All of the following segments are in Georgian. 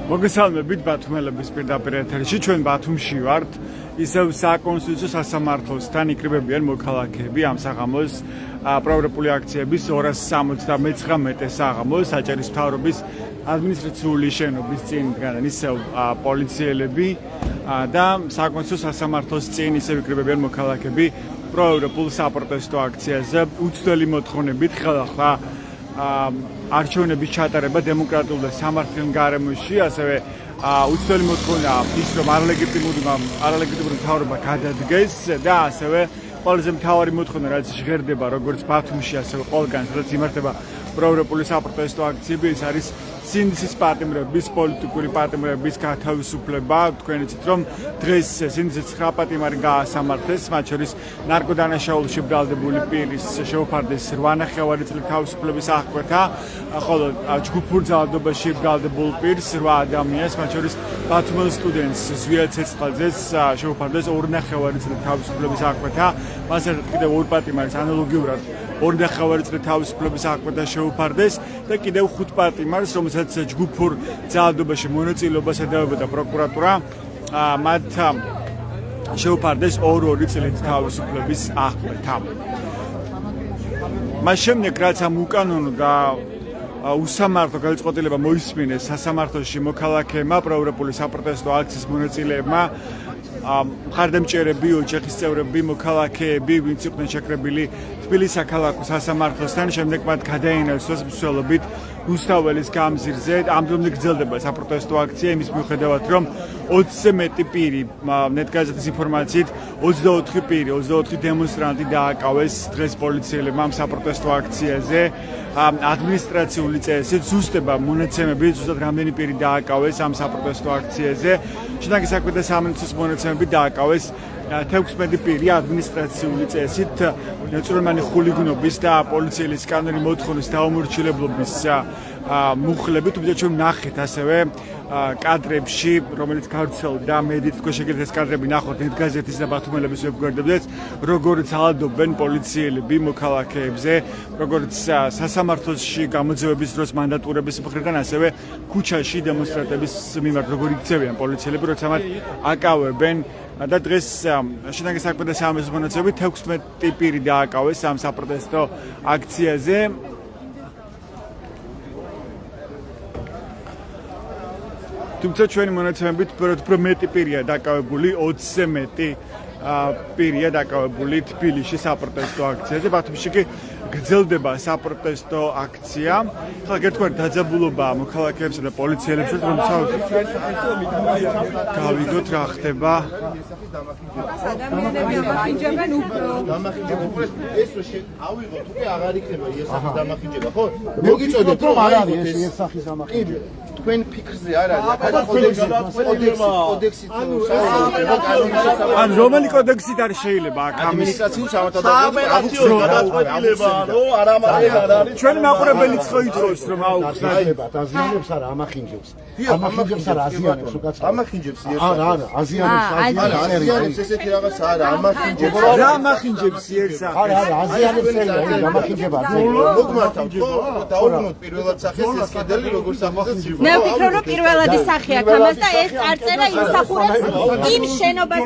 მოგესალმებით ბათუმელების პირდაპირ ეთერში. ჩვენ ბათუმში ვართ. ისევ საკონსტიტუციო სასამართლოსთან იკრიბებიან მოქალაქეები ამ საღამოს პროევროპული აქციების 279 საღამოს საჭერის მთავრობის ადმინისტრაციული შენობის წინ დგანან ისევ პოლიციელები და საკონსტიტუციო სასამართლოს წინ ისევ იკრიბებიან მოქალაქეები პროევროპულ საპროტესტო აქციაზე უცვლელი მოთხოვნებით ხელახლა არჩევნების ჩატარება დემოკრატიულ და სამართლიან გარემოში, ასევე უცვლელი მოთხოვნაა ის, რომ არალეგიტიმური მთავრობა გადადგეს და ასევე ყველაზე მთავარი მოთხოვნა, რაც ჟღერდება როგორც ბათუმში, ასევე ყველგან, სადაც იმართება პროევროპული საპროტესტო აქციები, ეს არის სინდისის პატიმრების, პოლიტიკური პატიმრების გათავისუფლება. თქვენ იცით, რომ დღეს სინდისის 9 პატიმარი გაასამართლეს, მათ შორის ნარკოდანაშაულში ბრალდებული პირის შეუფარდეს 8 ნახევარი წლის თავისუფლების აღკვეთა, ხოლო ჯგუფურ ძალადობაში ბრალდებულ პირს 8 ადამიანს, მათ შორის ბათუმელ სტუდენტს ზვიად ცეცხლაძეს შეუფარდეს 2 ნახევარი წლის თავისუფლების აღკვეთა, მასერტ კიდევ 2 პატიმარის ანალოგიურად 2 ნახევარი წლის თავისუფლების აღკვეთა შეუფარდეს და კიდევ 5 პატიმარს, რომელსაც ჯგუფურ ძალადობაში მონაწილეობას ედავებოდა პროკურატურა, მათ შეუფარდეს 2 წლით თავისუფლების აღკვეთა. მას შემდეგ, რაც ამ უკანონო და უსამართლო გადაწყვეტილება მოისმინეს სასამართლოში მოქალაქეებმა, პროევროპული საპროტესტო აქციის მონაწილეებმა, მხარდამჭერები, ოჯახის წევრები, მოქალაქეები, ვინც იყვნენ შეკრებილი თბილისის საქალაქო სასამართლოსთან, შემდეგ მათ გადაინაცვლეს მსვლელობით რუსთაველის გამზირზე. ამდრომდე გრძელდება საპროტესტო აქცია იმის მიუხედავად, რომ 20-ზე მეტი პირი, ნეტგაზეთის ინფორმაციით 24 დემონსტრანტი დააკავეს დღეს პოლიციელებმა ამ საპროტესტო აქციაზე. ადმინისტრაციული წესით ზუსტება მონაცემები, ზუსტად რამდენი პირი დააკავეს ამ საპროტესტო აქციაზე. შინაგანი საქმეთა სამინისტროს მონაცემები დააკავეს 16 პირი ადმინისტრაციული წესით ნაწილობრივი ხულიგნობის და პოლიციის კანონი მოთხოვნის დაუმორჩილებლობის მუხლებით, თუმცა ჩვენ ნახეთ ასევე კადრებში, რომელიც გავრცელდა მედიით, თქვენ შეგიძლიათ ეს კადრები ნახოთ ნეტგაზეთის და ბათუმელების ვებგვერდებზეც, როგორც ძალადობენ პოლიციელები მოქალაქეებზე, როგორც სასამართლოში გამოძევების დროს მანდატურების მხრიდან, ასევე ქუჩაში დემონსტრანტების მიმართ, როგორ იქცევიან პოლიციელები, როცა მათ აკავებენ. და დღეს შინაგანი საქმეთა სამინისტროს მონაცემებით 16 პირი დააკავეს ამ საპროტესტო აქციაზე. თუმცა ჩვენი მონაცემებით უფრო მეტი პირია დაკავებული, 20-ზე მეტი პირია დაკავებული თბილისში საპროტესტო აქციაზე. ბათუმში კი გრძელდება საპროტესტო აქცია. ხა ერთგვარი დაძაბულობა მოქალაქეებსა და პოლიციელებს შორის, რომ გავიგოთ რა ხდება. ადამიანები ამახინჯებენ უფრო. ეს ავიღოთ, უკვე აღარ იქნება იესახი დამახინჯება, ხო? მოგიწოდეთ რომ არ არის ეს იესახის ამახინჯება. თქვენ ფიქრზე არ არის, კოდექსით ან რომელი კოდექსით არ შეიძლება აქ ამის ადმინისტრაციულ სამართალდამცავი გადაწყვეტილება, რომ არ არის. ჩვენი მაყურებელი ხო ითხოვს რომ აუხსნებათ აზიანებს არა ამახინჯებს. ამახინჯებს არა აზიანებს უკაც. ამახინჯებს არა, აზიანებს ესეთი რაღაც არა, ამახინჯებს. რა ამახინჯებს იერსა? არა, აზიანებს ელა, ამახინჯება. მოგმართავთ, ხო? დაუბრუნოთ პირველად სახეს ეს კედელი როგორ სახეზე ძივა. მე ვფიქრობ, რომ პირველადი სახე აქვს ამას და ეს წარწერა იმსახურებს იმ შენობას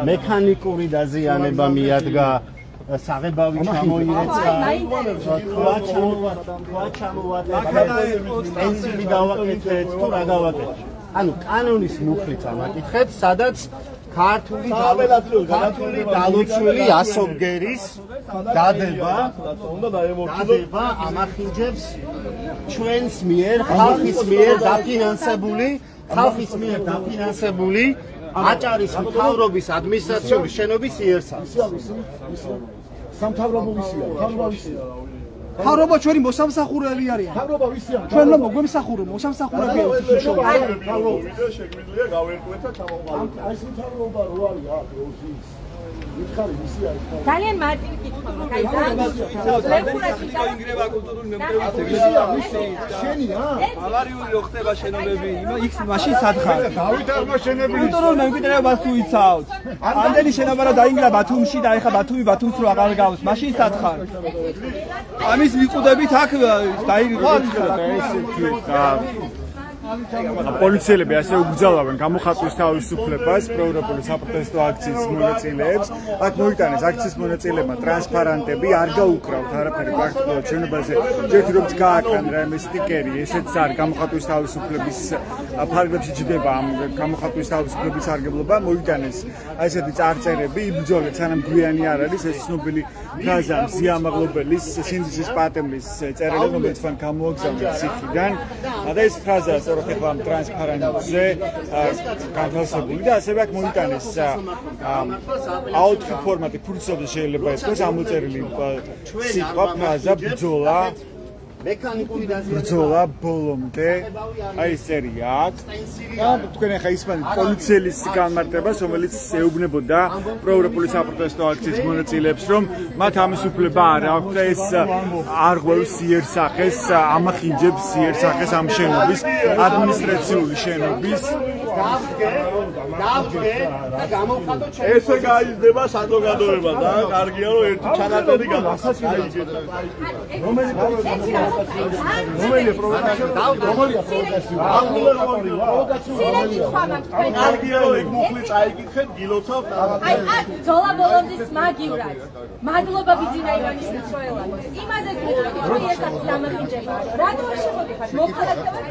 მექანიკური დაზიანება მიადგა, საღებავი ჩამოირეცა, თქვა ჩამოვატეთ, სტენსილი გავაკეთეთ, თუ რა გავაკეთეთ. ანუ კანონის მუხლით ამაკითხეთ, სადაც ქართული დალოცველი ასობგერის დადება ამახინჯებს ჩვენს მიერ, ხალხის მიერ დაფინანსებული აჭარის მთავრობის ადმინისტრაციული შენობის იერსა. სამთავრობო ვისია, თავრობავისია. თავრობა ჩვენი მოსამსახურებელი არიან. თავრობა ვისია. ჩვენ რომ მოგვემსახურე, მოსამსახურებია თვითონ. შეგვიძლია გავერკვეთ და ჩამოვყავთ. აი ეს თავრობა რო არის აქ როზის. ძალიან მარტივი კითხვა მაქვს. აი ძალიან ინგრევა კულტურული მემკვიდრეობა შენი რა? ავარიული რო ხდება შენობები, იქ მაშინ სათხარ. დავით აღმაშენებელი კულტურულ მემკვიდრეობას თუ იცავთ. ამდენი შენობა რა დაინგრა ბათუმში და ეხა ბათუმს რო აღარ გავს, მაშინ სათხარ. ამის მიყუდებით აქ დაირიგო პოლიციელები ასე უბრძალავენ გამოხატვის თავისუფლებას პროევროპული საპროტესტო აქციის მონაწილეებს. აქ მოიტანეს აქციის მონაწილეებმა ტრანსპარანტები, არ გაუკრავთ არაფერი პრაქტიკულად შენობაზე. ჯერჯერობით რომ გააკრან რაიმე სტიკერი, ესეც არის გამოხატვის თავისუფლების ფარგლებში ჯდება ამ გამოხატვის თავისუფლების სარგებლობა. მოიტანეს ესეთი წარწერები, იბრძოლეთ სანამ გვიანი არ არის ეს ცნობილი ფრაზა მზიამაღლობელის შინდისის პატემის წერილი, რომელიც მან გამოაგზავნეს ციხიდან. და ეს ფრაზა ხება ამ ტრანსპარენტზე განთავსებული და ასევე აქ მოიტანეს აუთხი ფორმატი ფურცლებზე შეიძლება ეთქოს ამოწერილი სიტყვა ფრაზა ბრძოლა მექანიკური ბრძოლა ბოლომდე აი ეს წერია აქ და თქვენ ახლა ისმენთ პოლიციელის განმარტებას რომელიც ეუბნებოდა პროევროპული საპროტესტო აქციის მონაწილეებს რომ მათ ამის უფლება არ აქვთ და ეს არღვევს იერსახეს ამახინჯებს იერსახეს ამ შენობის ადმინისტრაციული შენობის ესე გაიზრდება საზოგადოება და კარგია რომ ერთი ჩანაწერი გადასაჭიროა. რომელი პროვოკაცია? კარგია რომ ეგ მუხლი წაიკითხეთ, გილოცავთ. აი აქ ბრძოლა ბოლომდის მაგივრად. მადლობა ბიძინა ივანიშვილის რო ელავოს. იმაზე ვიტყვით რომ ერთად დამახინჯება. რატო არ შეგოდიხარ? მოხალხდება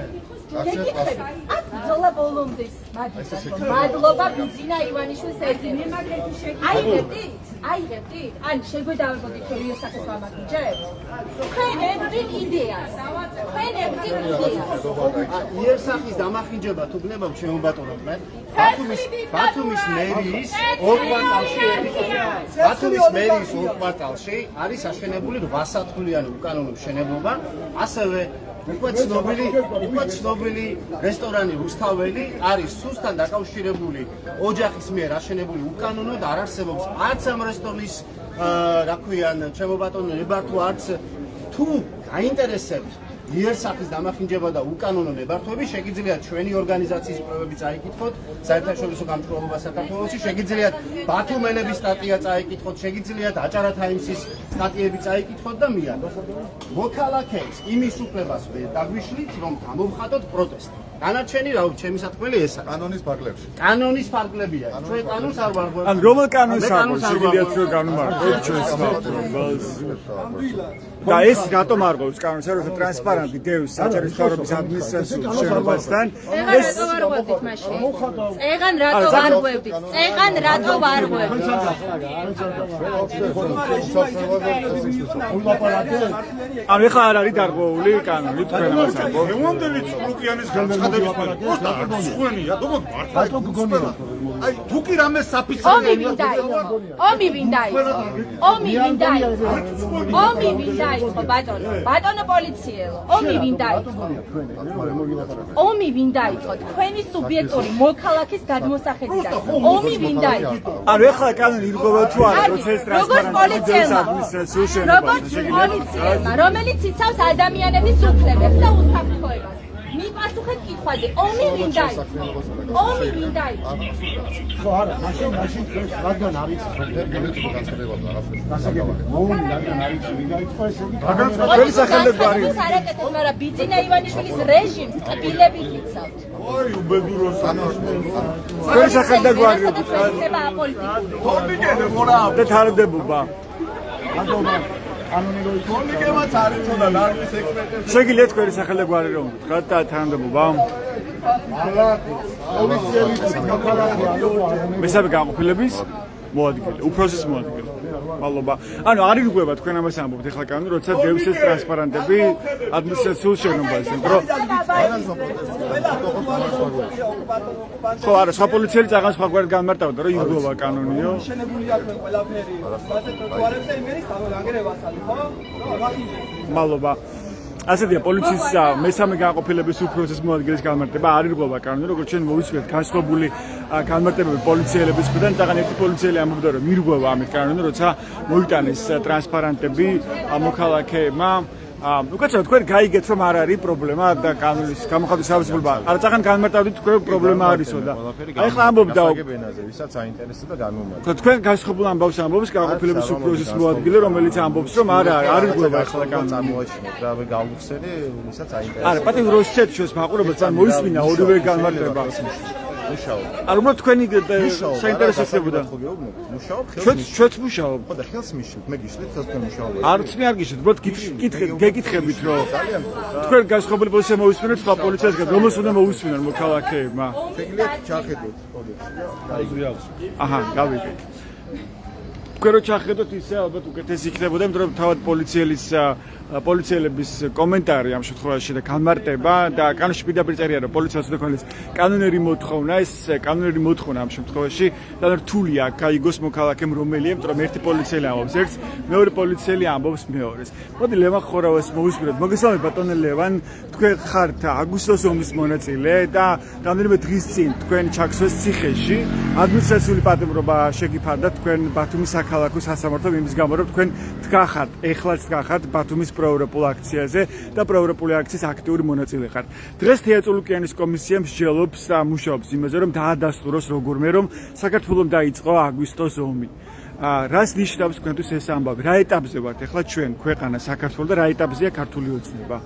გეკითხები. აქ ბრძოლა ბოლომდის მაგივრად. მადლობა ბიძინა ივანიშვილის ეძინის. აიღებდით? ან შეგვედავებოდით რომ იერსახეს ვამახინჯებთ? თქვენ ებრძვით იდეას. იერსახის დამახინჯება თუ გნებავ ჩემო ბატონო მე ბათუმის მერიის ორ კვარტალში არის აშენებული 8 სართულიანი უკანონო მშენებლობა, ასევე უკვე ცნობილი რესტორანი რუსთაველი არის სუსთან დაკავშირებული ოჯახის მიერ აშენებული უკანონო და არ არსებობს არც ამ რესტორნის რა ქვიან ჩემო ბატონო ნებართვა არც თუ გაინტერესებთ იერსახის დამახინჯება და უკანონო ნებართვები, შეგიძლიათ ჩვენი ორგანიზაციის პრობლემები წაიკითხოთ, საერთაშორისო გამჭვირვალობა საქართველოში, შეგიძლიათ ბათუმელების სტატია წაიკითხოთ, შეგიძლიათ აჭარა ტაიმსის სტატიები წაიკითხოთ და მიადოთ. მოქალაქეებს იმის უფლებას ვერ დაგვიშლით, რომ გამოვხატოთ პროტესტი. განარჩენი რა ჩემი სათქმელი ესაა. კანონის ფარგლებში. კანონის ფარგლებია. ჩვენ კანონს არ ვარღვევთ. ან რომელ კანონს აქვს შეგიძლიათ რომ განმარტოთ ჩვენს მართლობას. და ეს რატომ არღვევს კანონს, როცა ტრანსპარენტი დევს საჯარო მთავრობის ადმინისტრაციულ შენობასთან ეს ვარღვევდით მაშინ. წეღან რატო ვარღვევდით? წეღან რატო ვარღვევდით? ან ეხლა არ არის დარღვეული კანონი თქვენ ამას ამბობთ. მომდელი წლუკიანის განცხადების პარკ. პოსტა სხვენია, როგორ მართლა? აი თუ კი რამე საფიცრე ომი ვინ დაიწყო ბატონო პოლიციელო, ომი ვინ დაიწყო თქვენი სუბიექტური მოქალაქის გადმოსახედიდან, ომი ვინ დაიწყო? ანუ ეხლა კანონი ირღვევა თუ არა პროცესს ტრანსპარენტი ადმინისტრაციულ შენობაში პოლიციელმა, რომელიც იცავს ადამიანების უფლებებს და უსაფრთხოებას. მიპასუხეთ კითხვაზე, ომი ვინ დაიწყო? ხო არა, მაშინ რადგან არის ომი რადგან არის ვინ დაიწყო ესე იგი თქვენი სახელმწიფო არის არაკეთებს, მაგრამ ბიძინა ივანიშვილის რეჟიმს კბილებით იცავთ. ოი უბედუროს თქვენი სახელმწიფო არის ხება აპოლიტიკური. თორნიკე მორა და თარდებობა თორნიკემაც არის თორა ნარვის ექსპერტები შეგიძლიათ თქვენი სახელმწიფო არის რომ გქრათ და თარდებობა მესამე განყოფილების მოადგილე, უფროსის მოადგილე. მადლობა. ანუ არ ირღვევა თქვენ ამას ამბობთ ეხლა კანონი, როცა დევს ეს ტრანსპარენტები ადმინისტრაციულ შენობაზე, რომ ხო არა, სხვა პოლიციელი წაღან სხვაგვარად განმარტავდა, რომ ირღვევა კანონიო. შენებული აქვს ყველაფერი. მასე ტროტუარებზე იმერის გამანგრევასალი, ხო? მადლობა. ასეთია პოლიციის მესამე განყოფილების უფროსის მოადგილის განმარტება არ ირღვევა კანონი, როგორც ჩვენ მოვისმენთ განსხვავებული განმარტებები პოლიციელების მხრიდან, თაღან ერთი პოლიციელი ამბობდა, რომ ირღვევა ამით კანონი, როცა მოიტანეს ტრანსპარანტები მოქალაქეებმა. უკაცრავად თქვენ გაიგეთ რომ არ არის პრობლემა და კანონის გამოხატვის თავისუფლება. არა წახან განმარტავდით თქვენ პრობლემა არისო და აი ხა ამბობდა გასაგებენაზე, ვისაც აინტერესებს და განმომართავს. თქვენ განსხვავებულ ამბავს ამბობს განყოფილების უფროსის მოადგილე, რომელიც ამბობს რომ არ ირღვევა ახლა კანონი. წარმოაჩინოთ რა გავუხსენე, ვისაც აინტერესებს. არა, პატივ როსცეთ ჩვენს მაყურებელს ან მოისმინა ორივე განმარტება. არ უნდა თქვენი საინტერესებოდა. ჩვენც მუშაობ. ხო და ხელს მიშლით, მე გიშლით თავს თქვენ მუშაობთ. არც მე არ გიშლით, უბრალოდ გეკითხებით რომ თქვენ განსხვავებული პოლიცია მოვისმინეთ სხვა პოლიციასგან, რომელს უნდა მოვისმინონ მოქალაქეებმა. შეგიძლიათ ჩახედოთ კოდექსში და დაიგრიალოს. აჰა, გავიგეთ. თქვენ რო ჩახედოთ ისე ალბათ უკეთესი იქნებოდა, იმიტომ რომ თავად პოლიციელების კომენტარი ამ შემთხვევაში და განმარტება და კანონში პირდაპირ წერია რომ პოლიციას უნდა ქონდეს კანონერი მოთხოვნა, ეს კანონერი მოთხოვნა ამ შემთხვევაში და რთულია გაიგოს მოქალაქემ რომელია, იმიტომ რომ ერთი პოლიციელი ამბობს ერთს, მეორე პოლიციელი ამბობს მეორეს. მოდი ლევან ხორავას მოვისმინოთ. მოგესალმებით ბატონო ლევან, თქვენ ხართ აგვისტოს ომის მონაწილე და რამდენიმე დღის წინ თქვენ ჩაქსვეს ციხეში, ადმინისტრაციული პატიმრობა შეგიფარდა თქვენ ბათუმის საქალაქო სასამართლომ იმის გამო რომ თქვენ დგახართ, ეხლაც დგახართ ბათუმის პროევროპულ აქციაზე და პროევროპული აქციის აქტიური მონაწილე ხართ. დღეს თეატრულუკიანის კომისია მსჯელობს და მუშაობს იმაზე, რომ დაადასტუროს როგორმე რომ საქართველოს დაიწყო აგვისტოს ომი. რას ნიშნავს თქვენთვის ეს ამბავი? რა ეტაპზე ვართ ეხლა ჩვენ ქვეყანა საქართველოს და რა ეტაპზეა ქართული ოცნება?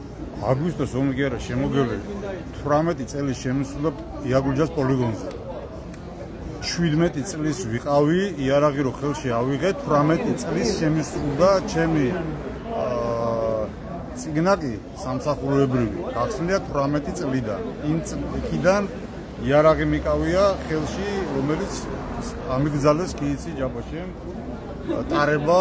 აგვისტოს ომი კი არა შემოგებელი. 18 წელი შემოსულა იაგულჯას პოლიგონზე. 17 წლის ვიყავი, იარაღი რო ხელში ავიღეთ, 18 წლის შემოსულა ჩემი ციგნაკი სამსახურებრივი. გახსნილია 18 წლიდან. იქიდან იარაღი მიკავია ხელში, რომელიც ამიგზალეს კიიცი ჯაბაშემ ტარება.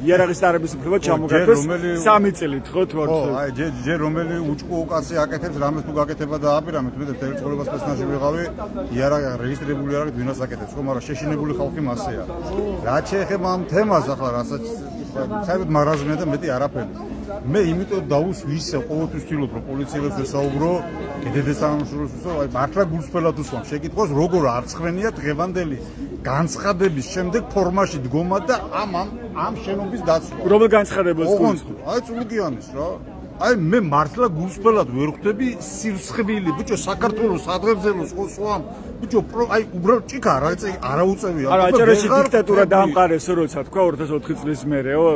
იარაღის ტარების უფლება ჩამოგართვეს 3 წელით, ხო თორე. ხო, აი ჯერ რომელი უჭკუო კაცი აკეთებს, რამეს თუ გაკეთება და აპირამეთ, მე ერთ ცხოვრებას პერსონაჟი ვიღავი, იარაღი რეგისტრირებული იარაღი ვინას აკეთებს, ხო, მაგრამ შეშინებული ხალხი მასეა. რაც შეეხება ამ თემას ახლა, რასაც საერთოდ მარაზმია და მეტი არაფერი. მე იმიტომ დავუსვისე ყოველთვის ვთილობ რომ პოლიციელებს ვესაუბრო გედედეს სამშობლოს ვისო აი მართლა გულსფელად უსვამ შეკითხოს როგორ არცხვენია დღევანდელი განცხადების შემდეგ ფორმაში დგომა და ამ შენობის დაცვა რომელ განცხადებას გულს აი წულგიანის რა აი მე მართლა გულსფელად ვერ ხვდები სირცხვილი ბიჭო საქართველოს სადღეგრძელოს ხო სვამ ბიჭო აი უბრალოდ ჭიქა არა უწევია არა აჭარაში დიქტატურა დაამყარეს როცა თქვა 2004 წლის მერეო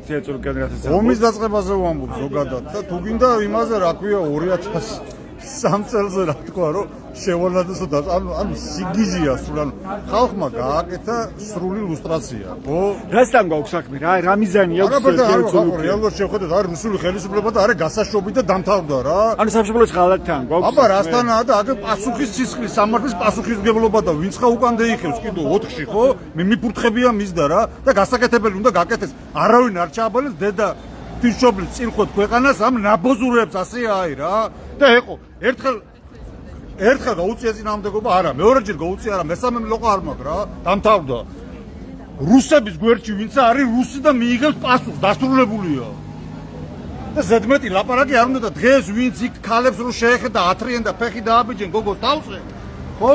თეატრულ გენერაციას ომის დაწყებაზე ვამბობ ზოგადად და თუ გინდა იმაზე რა ქვია 2003 წელზე რა თქვა რომ შევალადესო და ანუ სიგიჟია სულ ანუ ხალხმა გააკეთა სრული ლუსტრაცია ხო რასთან გვაქვს საქმე რა მიზანი აქვს თეატრულ რეალურად შევხედოთ არის რუსული ხელისუფლება და არის გასაშობი და დამთავრდა რა ანუ სამშობლოს ღალატთან გვაქვს აბა რასთანაა და აგ პასუხის სისხლის სამართლის პასუხისმგებლობა და ვინც ხა უკან დაიხევს კიდო 4-ში ხო მე მიფურთხებია მისდა რა და გასაკეთებელი უნდა გაკეთეს არავინ არ ჩააბალეს დედა თვითშობლის წინ ხო ქვეყანას ამ ნაბოზურებს ასე აი რა და ეყო ერთხელ გაუწია წინააღმდეგობა არა მეორეჯერ გაუწია არა მესამე ლოყა არ მაქვს რა დამთავრდა რუსების გვერდში ვინც არის რუსი და მიიღებს პასუხს დასრულებულია და ზედმეტი ლაპარაკი არ უნდა და დღეს ვინც იქ ქალებს რო შეეხდა ათრიენ და ფეხი დააბიჯენ გოგოს თავზე ხო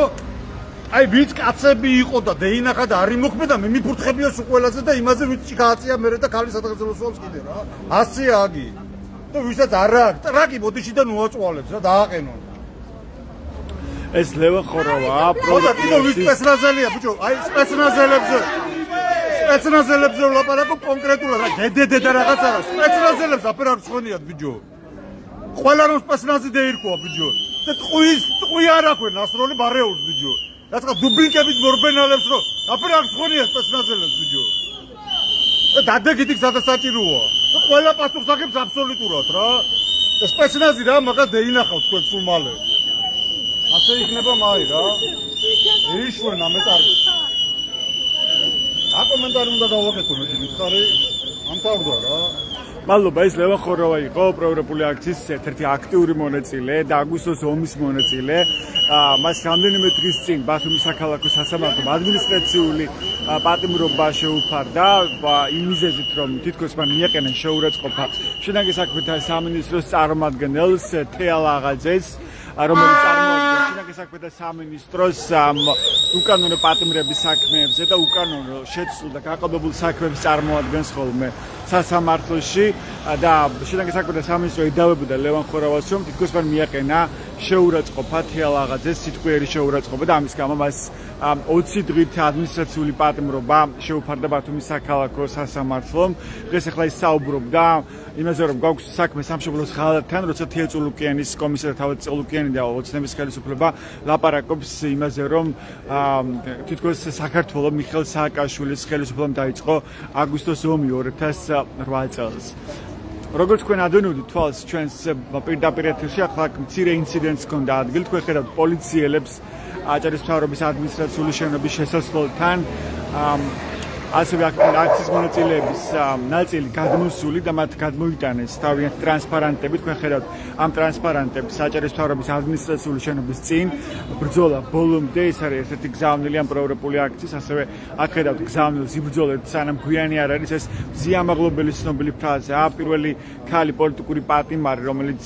აი ვინც კაცები იყო და დეინახა და არ იმოქმედა მე მიფურთხებია სულ ყველაზე და იმაზე ვინც ჩიქააცია მე და ქალის სადღეგრძელოს სულს კიდე რა ასეა აგი და ვისაც არა ტრაკი ბოდიშიდან უაწვალებს რა დააყენონ ეს ლევან ხორავა პროდუქტი კიდე ვის სპეცნაზელია ბიჭო აი სპეცნაზელებზე ლაპარაკო კონკრეტულად რა დედედა რაღაცა რა სპეცნაზელებს აპერატს ხონიათ ბიჭო ყველა რომ სპეცნაზი დაირქვა ბიჭო და ტყვი არ აქვენ ასროლი ბარეულს ბიჭო რაცა დუბლიკებით მორბენალებს რომ აპერატს ხონიათ სპეცნაზელებს ბიჭო და დადეგით იქ სადასაჭიროა და ყველა პასუხს აღებს აბსოლუტურად რა და სპეცნაზი რა მაგას დაინახავთ თქვენ სულ მალე ასე იქნება მაი რა ეიშვენა მეტარი აკომენტარი უნდა გავაკეთო მე მითხარი ამთავრდა რა მადლობა, ეს ლევან ხოროვა იყო პროევროპული აქციის ერთ-ერთი აქტიური მონაწილე და აგვისტოს ომის მონაწილე. მას რამდენიმე დღის წინ ბათუმის საქალაქო სასამართლომ ადმინისტრაციული პატიმრობა შეუფარდა იმ მიზეზით, რომ თითქოს მან მიაყენა შეურაცხყოფა შინაგან საქმეთა სამინისტროს წარმომადგენელს თეალ აღაძეს, რომელიც წარმოადგენს შინაგან საქმეთა სამინისტროს უკანონო პატიმრების საქმეებზე და უკანონო შეცვლილ და გაყალბებულ საქმეებს წარმოადგენს ხოლმე სასამართლოში და შინაგან საქმეთა სამინისტრო იდავებოდა ლევან ხოროვას, რომ თითქოს მან მიაყენა შეურაცხყოფა თეალ აღაძეს, სიტყვიერი შეურაცხყოფა და ამის გამო მას 20 დღით ადმინისტრაციული პატიმრობა შეუფარდა ბათუმის საქალაქო სასამართლომ. დღეს ახლა ის საუბრობდა იმაზე, რომ გვაქვს საქმე სამშობლოს ღალატთან, როცა თია წულუკიანის კომისია თავად წულუკიანი და ოცნების ხელისუფლება ლაპარაკობს იმაზე, რომ თითქოს საქართველოს მიხეილ სააკაშვილის ხელისუფლებამ დაიწყო აგვისტოს ომი 2008 წელს. როგორც თქვენ ადევნებდით თვალს ჩვენს პირდაპირ ეთერში, ახლა მცირე ინციდენტს ჰქონდა ადგილი, თქვენ ხედავთ პოლიციელებს აჭარის მთავრობის ადმინისტრაციული შენობის შესასვლელთან, ასევე აქციის მონაწილეების ნაწილი გადმოსული და მათ გადმოიტანეს თავიანთი ტრანსპარანტები. თქვენ ხედავთ ამ ტრანსპარანტებს აჭარის მთავრობის ადმინისტრაციული შენობის წინ ბრძოლა ბოლომდე, ეს არის ერთ-ერთი გზავნილი ამ პროევროპული აქციის, ასევე აქ ხედავთ გზავნილს იბრძოლეთ სანამ გვიანი არ არის ეს მზიამაღლობელი ცნობილი ფრაზაა, პირველი ქალი პოლიტიკური პატიმარი, რომელიც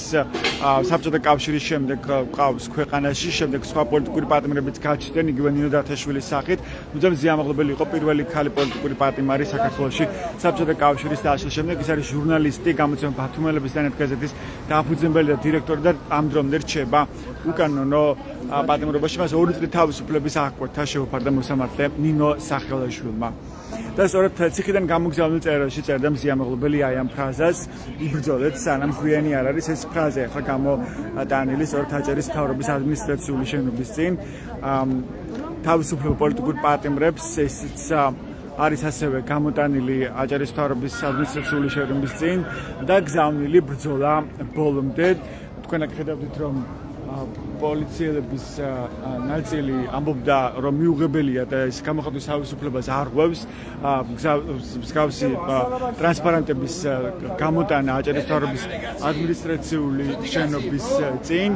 საბჭოთა კავშირის შემდეგ ყავს ქვეყანაში, შემდეგ სხვა პოლიტიკური პატიმრებიც გაჩნდნენ, იგივე ნინო დათაშვილის სახით, თუმცა მზიამაღლობელი იყო პირველი ქალი პოლიტიკური პატიმარი საქართველოში საბჭოთა კავშირის დაშლის შემდეგ. ის არის ჟურნალისტი, გამოცემა ბათუმელების დანადგაზეთის დაფუძნებელი და დირექტორი და ამ დრომდე რჩება უკანონო პატიმრობაში. მას 2 წლის თავისუფლების აღკვეთა შეუფარდა მოსამართლე ნინო სახელაშვილმა. და სწორედ ციხიდან გამოგზავნილ წერილში წერდა მზიამაღლობელი აი ამ ფრაზას, იბრძოლეთ სანამ გვიანი არ არის. ეს ფრაზა ახლა გამოტანილი სწორედ აჭარის მთავრობის ადმინისტრაციული შენობის წინ. თავისუფლ პოლიტიკურ პატიმრებს ესეც არის ასევე გამოტანილი აჭარის მთავრობის ადმინისტრაციული შენობის წინ და გზავნილი ბრძოლა ბოლომდე. თქვენ აქ ხედავთ, რომ პოლიციელების ნაწილი ამბობდა, რომ მიუღებელია და ეს გამოხატვის თავისუფლებას არ ღვევს. მსგავსი ტრანსპარანტების გამოტანა აჭარის მთავრობის ადმინისტრაციული შენობის წინ.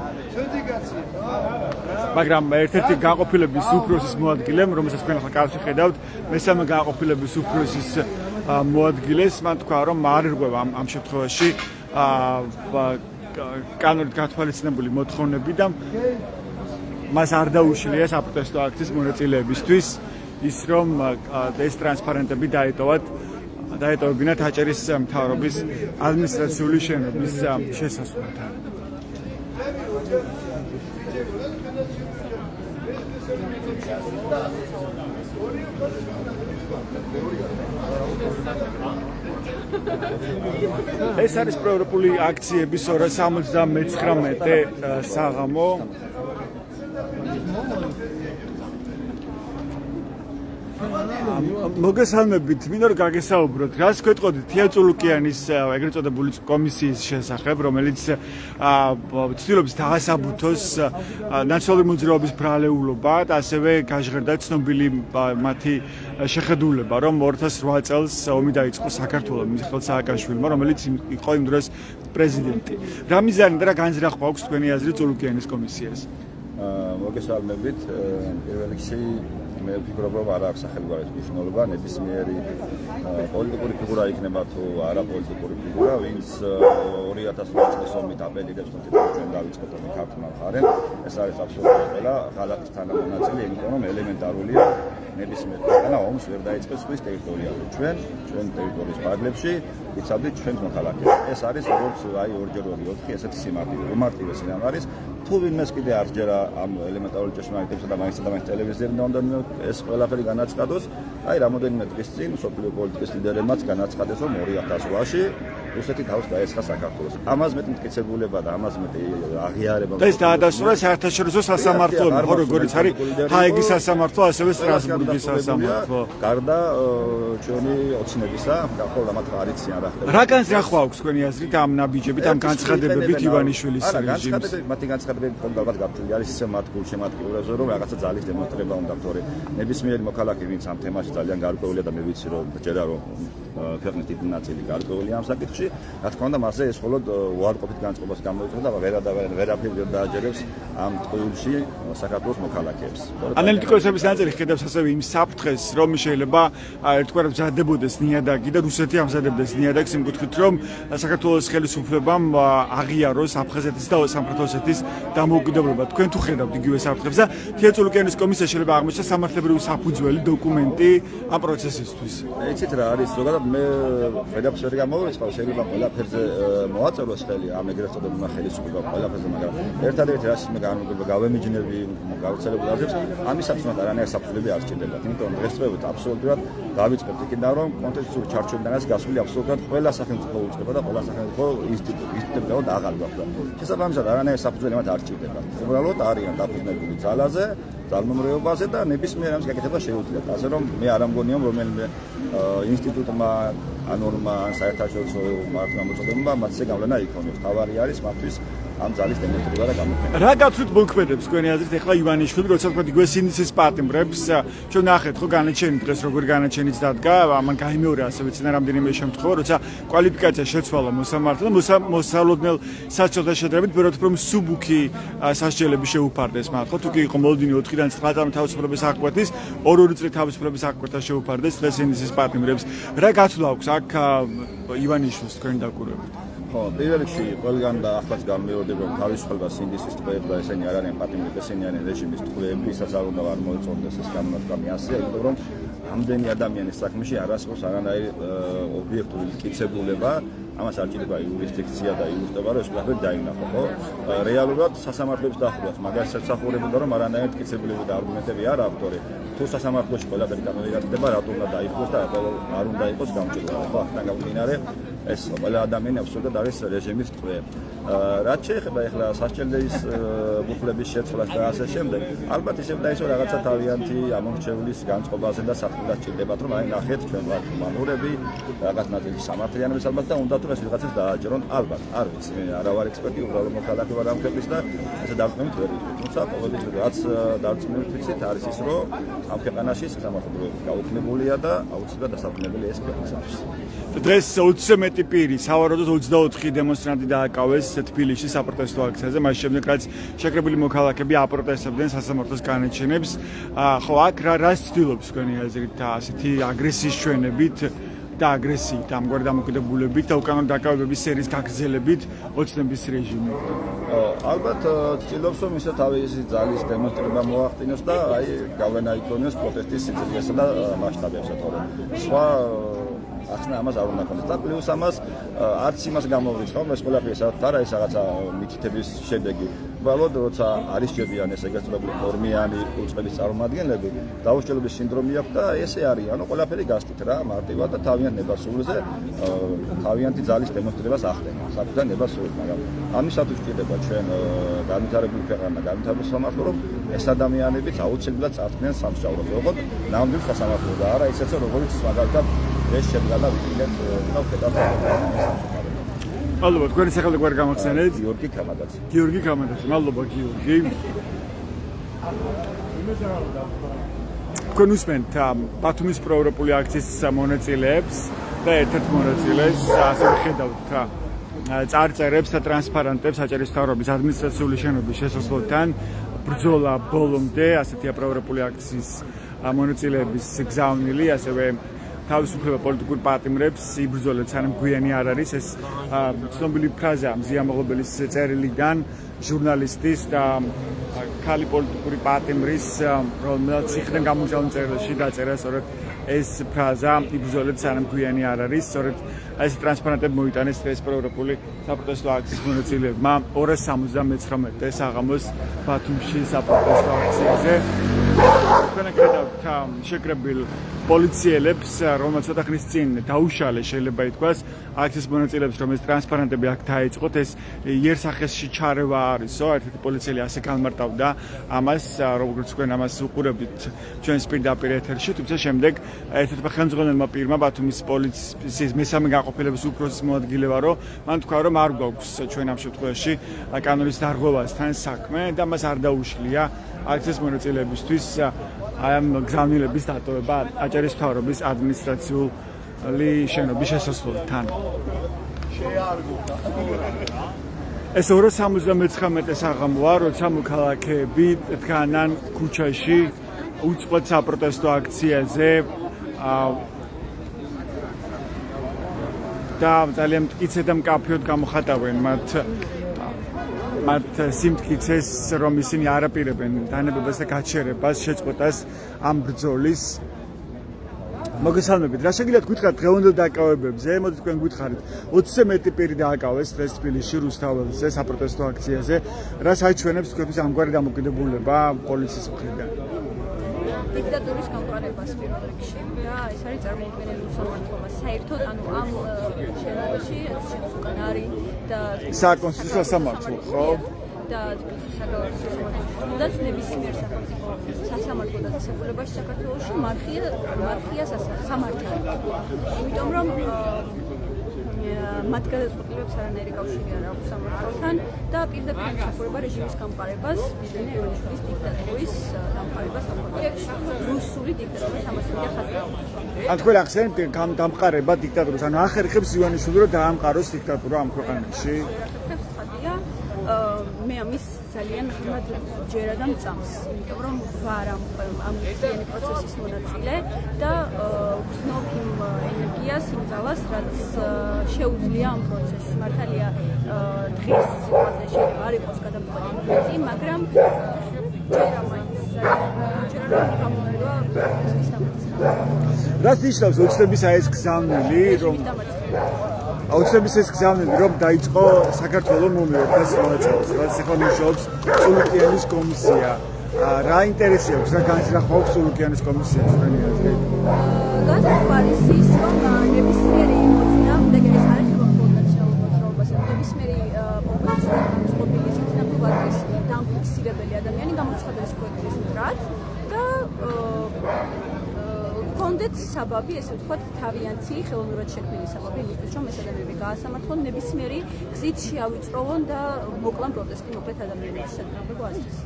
მაგრამ ერთ-ერთი გაყოფილების უფროსის მოადგილემ, რომელსაც თქვენ ახლა კადრში ხედავთ, მესამე გაყოფილების უფროსის მოადგილეს, მან თქვა, რომ არ ერღვევა ამ შემთხვევაში კანონით გათვალისწინებული მოთხოვნები და მას არ დაუშლია საპროტესტო აქციის მონაწილეებისთვის ის, რომ ეს ტრანსპარენტები დაეტოვებინათ აჭარის მთავრობის ადმინისტრაციული შენობის შესასვლელთან. ეს არის პროევროპული აქციების 279 საღამო. მოგესალმებით, მინდა რომ გაგესაუბროთ, რას გვეტყოდით თია წულუკიანის ეგრეთ წოდებული კომისიის შესახებ, რომელიც ცდილობს დაასაბუთოს ნაციონალური მოძრაობის ბრალეულობა და ასევე გაჟღერდა ცნობილი მათი შეხედულება, რომ 2008 წელს ომი დაიწყო საქართველოს მიხეილ სააკაშვილმა, რომელიც იყო იმ დროს პრეზიდენტი. რა მიზანი და რა განზრახვა აქვს თქვენი აზრით წულუკიანის კომისიას? მოგესალმებით, პირველ რიგში მე ვფიქრობ, რომ არ აქვს სახელმწიფოს მნიშვნელობა, ნებისმიერი პოლიტიკური ფიგურა იქნება თუ არა პოლიტიკური ფიგურა, ვინც 2008 წლის ომით აპელირებს, რომ ჩვენ დავიწყოთ ომი ქართულმა მხარემ, ეს არის აბსოლუტურად ყველა ღალატის თანამონაწილე, იმიტომ რომ ელემენტარულია ნებისმიერ ქვეყანა ომს ვერ დაიწყებს სხვის ტერიტორიაზე. ჩვენ ტერიტორიის ფარგლებში იცავდით ჩვენს მოქალაქეებს. ეს არის როგორც აი 2x2 ესეთი სიმარტივე, უმარტივესი რამ არის. თუ ვინმეს კიდე არ ჯერა ამ ელემენტარული ჭეშმარიტებსა და მაინც ტელევიზიაზე უნდა ეს ყველაფერი განაცხადოს. აი რამოდენიმე დღის წინ სოფლიო პოლიტიკის ლიდერებმაც განაცხადეს, რომ 2008-ში რუსეთი თავს დაესხა საქართველოს. ამას მეტი მტკიცებულება და ამას მეტი აღიარება. ეს დაადასტურა საერთაშორისო სასამართლომ, ხო როგორც არის ჰაიგის სასამართლო, ასევე სტრასბურგის სასამართლო. გარდა ჩვენი ოცნებისა, ხოლმე მათ არ იციან რა ხდება. რა განზრახვა აქვს თქვენი აზრით ამ ნაბიჯებით, ამ განცხადებებით ივანიშვილის რეჟიმს? განცხადებები, მათი განცხადებები ალბათ გაფრთხილი არის ისე მათ გულში, მათ კიბურებზე, რომ რაღაცა ძალის დემონსტრება უნდა თორე ნებისმიერი მოქალაქე, ვინც ამ თემაში ძალიან გარკვეულია და მე ვიცი რომ ჯერა რომ ქვეყნის დიდი ნაწილი გარკვეულია ამ საკითხში, რა თქმა უნდა, მასზე ეს მხოლოდ უარყოფით განწყობას გამოიწვია და ვერაფერი ვერ დააჯერებს ამ ტყუილში საქართველოს მოქალაქეებს. ანალიტიკოსების ნაწილი ხედავს ასევე იმ საფრთხეს, რომ შეიძლება ერთგვარად მზადდებოდეს ნიადაგი და რუსეთი ამზადებდეს ნიადაგს იმ კუთხით, რომ საქართველოს ხელისუფლებამ აღიაროს აფხაზეთის და სამხრეთ ოსეთის დამოუკიდებლობა. თქვენ თუ ხედავთ იგივე საფრთხებს და თეატრალური ოკეანის კომისია შეიძლება აღმოჩნდეს სამართლებრივი საფუძველი დოკუმენტი ამ პროცესისთვის. იცით რა არის, ზოგადად მე ვერაფერს ვერ გამოვიწყავ, შეიძლება ყველაფერზე მოაწეროს ხელი ამ ეგრეთ წოდებულმა ხელისუფლებამ ყველაფერზე, მაგრამ ერთადერთი რაც მე გავემიჯნები გავრცელებულ აზრებს, ამისათვის არანაირი საფუძვლები არ სჭირდებათ, იმიტომ რომ დღესდღეობით აბსოლუტურად დავიწყებთ იქიდან, რომ კონტექსტური ჩარჩოებიდანაც გასული აბსოლუტურად ყველა სახელმწიფო უწყება და ყველა სახელმწიფო ინსტიტუტები აღარ გვაქვს. შესაბამისად არანაირი საფუძველი მათ არ სჭირდებათ. უბრალოდ არიან დაფუძნებული ძალაზე, ძალმომრეობაზე და ნებისმიერ ამის გაკეთება შეუძლიათ. ასე რომ მე არ ამგონია რომ რომელიმე ინსტიტუტმა ანორმა საერთაშორისო მართლმადიდებლებმა მათზე გავლენა იქონიოს. თავარი არის მათთვის ამ ძალის დემონსტრება და გამოყენება. რა გათვლით მოქმედებს თქვენი აზრით ახლა ივანიშვილი, როცა თქვა იგივე სინდისის პატიმრებს, ჩვენ ნახეთ ხო განაჩენი დღეს როგორ განაჩენიც დადგა, ამან გაიმეორა ასევე წინა რამდენიმე შემთხვევა, როცა კვალიფიკაცია შეცვალა მოსამართლე და მოსალოდნელ სასჯელთან შედარებით ბევრად უფრო მსუბუქი სასჯელები შეუფარდეს მათ, ხო თუ კი იყო მოლოდინი 4-დან 9 წლამდე თავისუფლების აღკვეთის, 2 წელი თავისუფლების აღკვეთა შეუფარდეს დღეს სინდისის პატიმრებს. რა გათვლა აქვს აქ ივანიშვილს თქვენი დაკვირვებით? ხო, პირველ რიგში ყველგან და ახლაც განმეორდება რომ თავისუფლება სინდისის ტყვეები და ესენი არ არიან პატიმრები, ესენი არიან რეჟიმის ტყვეები, ვისაც არ უნდა არ მოეწონდეს ეს განმარტყამი ასეა, იმიტომ რომ ამდენი ადამიანის საქმეში არასდროს არანაირი ობიექტური მტკიცებულება, ამას არ ჭირდება იურისდიქცია და იურისტება, რომ ეს ყველაფერი დაინახო, ხო? რეალურად სასამართლოებს დახვდათ, მაგას შესახურებოდა რომ არანაირი მტკიცებულება და არგუმენტები არ აქვს, თორე თუ სასამართლოში ყველაფერი განმეორდება, რატო უნდა დაიხოს და რატო არ უნდა იყოს გამჭირველი, ხო? ახლა გამომდინარე ეს ყველა ადამიანი აბსოლუტურად არის რეჟიმის ტყვე. რაც შეეხება ახლა სასჯელის ბუფლების შეცვლას და ასე შემდეგ, ალბათ ისევ დაისო რაღაცა თავიანთი ამორჩევლის განწყობაზე და საფრთხეს ჭირდებათ, რომ აი ნახეთ ჩვენ ვართ მანურები, რაღაც ნაწილი სამართლიანობის ალბათ და უნდა თუ ეს ვიღაცას დააჯერონ, ალბათ, არ ვიცი, მე არა ვარ ექსპერტი, უბრალოდ მოქალაქე ვარ ამ ქვეყნის და ესე დავწმენთ ვერ ვიცი. თუმცა ყოველთვის რაც დავწმენთ ვიცით არის ის, რომ ამ ქვეყანაში სასამართლო გაუქმებულია და აუცილებლად დასაბრუნებელი ეს ქვეყნისათვის. დღეს 20-ზე მეტი პირი, სავარაუდოდ 24 დემონსტრანტი დააკავეს თბილისში საპროტესტო აქციაზე, მას შემდეგ რაც შეკრებილი მოქალაქეები აპროტესტებდნენ სასამართლოს განაჩენებს. ხო, აქ რას ცდილობს თქვენი აზრით ასეთი აგრესიის ჩვენებით და აგრესიით, ამგვარი დამოკიდებულებით და უკანონო დაკავებების სერიის გაგრძელებით ოცნების რეჟიმი? ალბათ ცდილობს რომ ისე თავისი ძალის დემონსტრება მოახდინოს და აი გავლენა იქონიოს პროტესტის სიძველესა და მასშტაბებზე, თორე სხვა ახლა ამას არ უნდა ქონდეს და პლუს ამას არც იმას გამოვრიცხავ, ეს ყველაფერი სადაც არა ეს რაღაცა მითითების შედეგი. უბრალოდ როცა არის ჯებიან ეს ეგრეთ წოდებული ფორმიანი უწყების წარმომადგენლები, დაუსჯელობის სინდრომი აქვს და ესე არის, ანუ ყველაფერი გასტით რა, მარტივად და თავიანთ ნებასრულზე თავიანთი ძალის დემონსტრებას ახდენენ. საკუთარ ნებასრულს, მაგრამ ამისათვის ჭირდება ჩვენ განვითარებული ქვეყანა, განვითარებული სამართლო, რომ ეს ადამიანებიც აუცილებლად წარდგნენ სამსჯავროს, როგორც ნამდვილ სასამართლოს და არა ისეც როგორც მაგალითად ეს შედგა და ვიქნებ და ვხედავ მადლობა, თქვენი სახელი გვარ გამახსენეთ? გიორგი კამადაძე. გიორგი კამადაძე, მადლობა გიორგი. თქვენ უსმენთ ბათუმის პროევროპული აქციის მონაწილეებს და ერთ-ერთ მონაწილეს ასე ხედავთ წარწერებს და ტრანსპარენტებს საჭირის მთავრობის ადმინისტრაციული შენობის შესასვლელთან ბრძოლა ბოლომდე, ასეთია პროევროპული აქციის მონაწილეების გზავნილი, ასევე თავისუფლება პოლიტიკურ პატიმრებს იბრძოლეთ, სანამ გვიანი არ არის ეს ცნობილი ფრაზა მზია მაღლობელის წერილიდან ჟურნალისტის და ქალი პოლიტიკური პატიმრის, რომელმაც ციხიდან გამომჟალულ წერილში დაწერა სწორედ ეს ფრაზა იბრძოლეთ, სანამ გვიანი არ არის. სწორედ ეს ტრანსპარენტები მოიტანეს ეს პროევროპული საპროტესტო აქციის მონაწილეებმა 279 საღამოს ბათუმში საპროტესტო აქციაზე. თქვენ ხედავთ შეკრებილ პოლიციელებს, რომელსაც ცოტა ხნის წინ დაუშალეს, შეიძლება ითქვას, აქციის მონაწილეებს, რომ ეს ტრანსპარენტები აქ დაიწყოთ, ეს იერსახესში ჩარევა არისო, ერთ-ერთი პოლიციელი ასე განმარტავდა ამას, როგორც თქვენ ამას უყურებთ ჩვენს პირდაპირ ეთერში, თუმცა შემდეგ ერთ-ერთმა ხელმძღვანელმა პირმა ბათუმის პოლიციის მესამე განყოფილების უფროსის მოადგილე ვარო, მან თქვა, რომ არ გვაქვს ჩვენ ამ შემთხვევაში კანონის დარღვევასთან საქმე და მას არ დაუშლია აქციის მონაწილეებისთვის აი ამ გზავნილების დატოვება აჭარის მთავრობის ადმინისტრაციული შენობის შესასვლელთან. ეს 279 საღამოა, როცა მოქალაქეები დგანან ქუჩაში უწყლოდ საპროტესტო აქციაზე და ძალიან მტკიცედ და მკაფიოდ გამოხატავენ მათ სიმტკიცეს, რომ ისინი არ აპირებენ დანებებას და გაჩერებას, შეწყვეტას ამ ბრძოლის. მოგესალმებით. რა შეგიძლიათ გითხრათ დღევანდელ დაკავებებზე? მოდით თქვენ გითხარით. 20-ზე მეტი პირი დააკავეს დღეს თბილისში რუსთაველზე საპროტესტო აქციაზე. რა საჩვენებს თქვენთვის ამგვარი დამოკიდებულება პოლიციის მხრიდან? დიქტატურის გამყარებას პირველ რიგში და ეს არის წარმოუდგენელი უსამართლობა. საერთოდ ანუ ამ შენობაში უკან არის და საკონსტიტუციო სასამართლო, ხო? და საკონსტიტუციო სასამართლოდაც ნებისმიერ სახელმწიფო სასამართლო და დასახელებაში საქართველოში მარხია სამართალი. იმიტომ რომ მათ გადაწყვეტილებებს არანაირი კავშირი არ აქვს სამართალთან და პირდაპირ ემსახურება რეჟიმის გამყარებას, ბიძინა ივანიშვილის დიქტატურის გამყარებას ამბობს. რუსული დიქტატურის ამასთანავე ხაზი. ან თქვენ ახსენებთ გამყარება დიქტატურას, ანუ ახერხებს ივანიშვილი რომ დაამყაროს დიქტატურა ამ ქვეყანაში. მე ამის ძალიან ღრმად ჯერა და მწამს, იმიტომ რომ ვარ ამ მთლიანი პროცესის მონაწილე და ვგრძნობ იმ ენერგიას, იმ ძალას, რაც შეუძლია ამ პროცესს. მართალია დღის სიტყვაზე შეიძლება არ იყოს გადამწყვეტი, მაგრამ ჯერა მაინც ჯერა გამომერვა ის დამარცხება. რას ნიშნავს ოცნების ეს გზავნილი, რომ ოცნების ეს გზავნილი რომ დაიწყო საქართველოს მომიერთა მონაწილეობას, რაც ახლა მუშაობს სულუკიანის კომისია. რა ინტერესი აქვს, რა განზრახვა აქვს სულუკიანის კომისიას თქვენი აზრით? განზრახვა არის ის, რომ ნებისმიერი მოძნა, და ეს არის პოლიტიკურ მოძრაობას, ნებისმიერი პოლიტიკური სისტემის დამფიქსირებელი ადამიანი გამოცხადდეს ქვეყნის მტრად და კონდეთ საბაბი, ესე ვთქვათ, თავიანთი ხელოვნურად შექმნილი საბაბი, იმისთვის, რომ ეს ადამიანები გაასამართლონ, ნებისმიერი გზით შეავიწროვონ და მოკლან პროტესტი მოკლეთ ადამიანების საკუთრებო აზრის.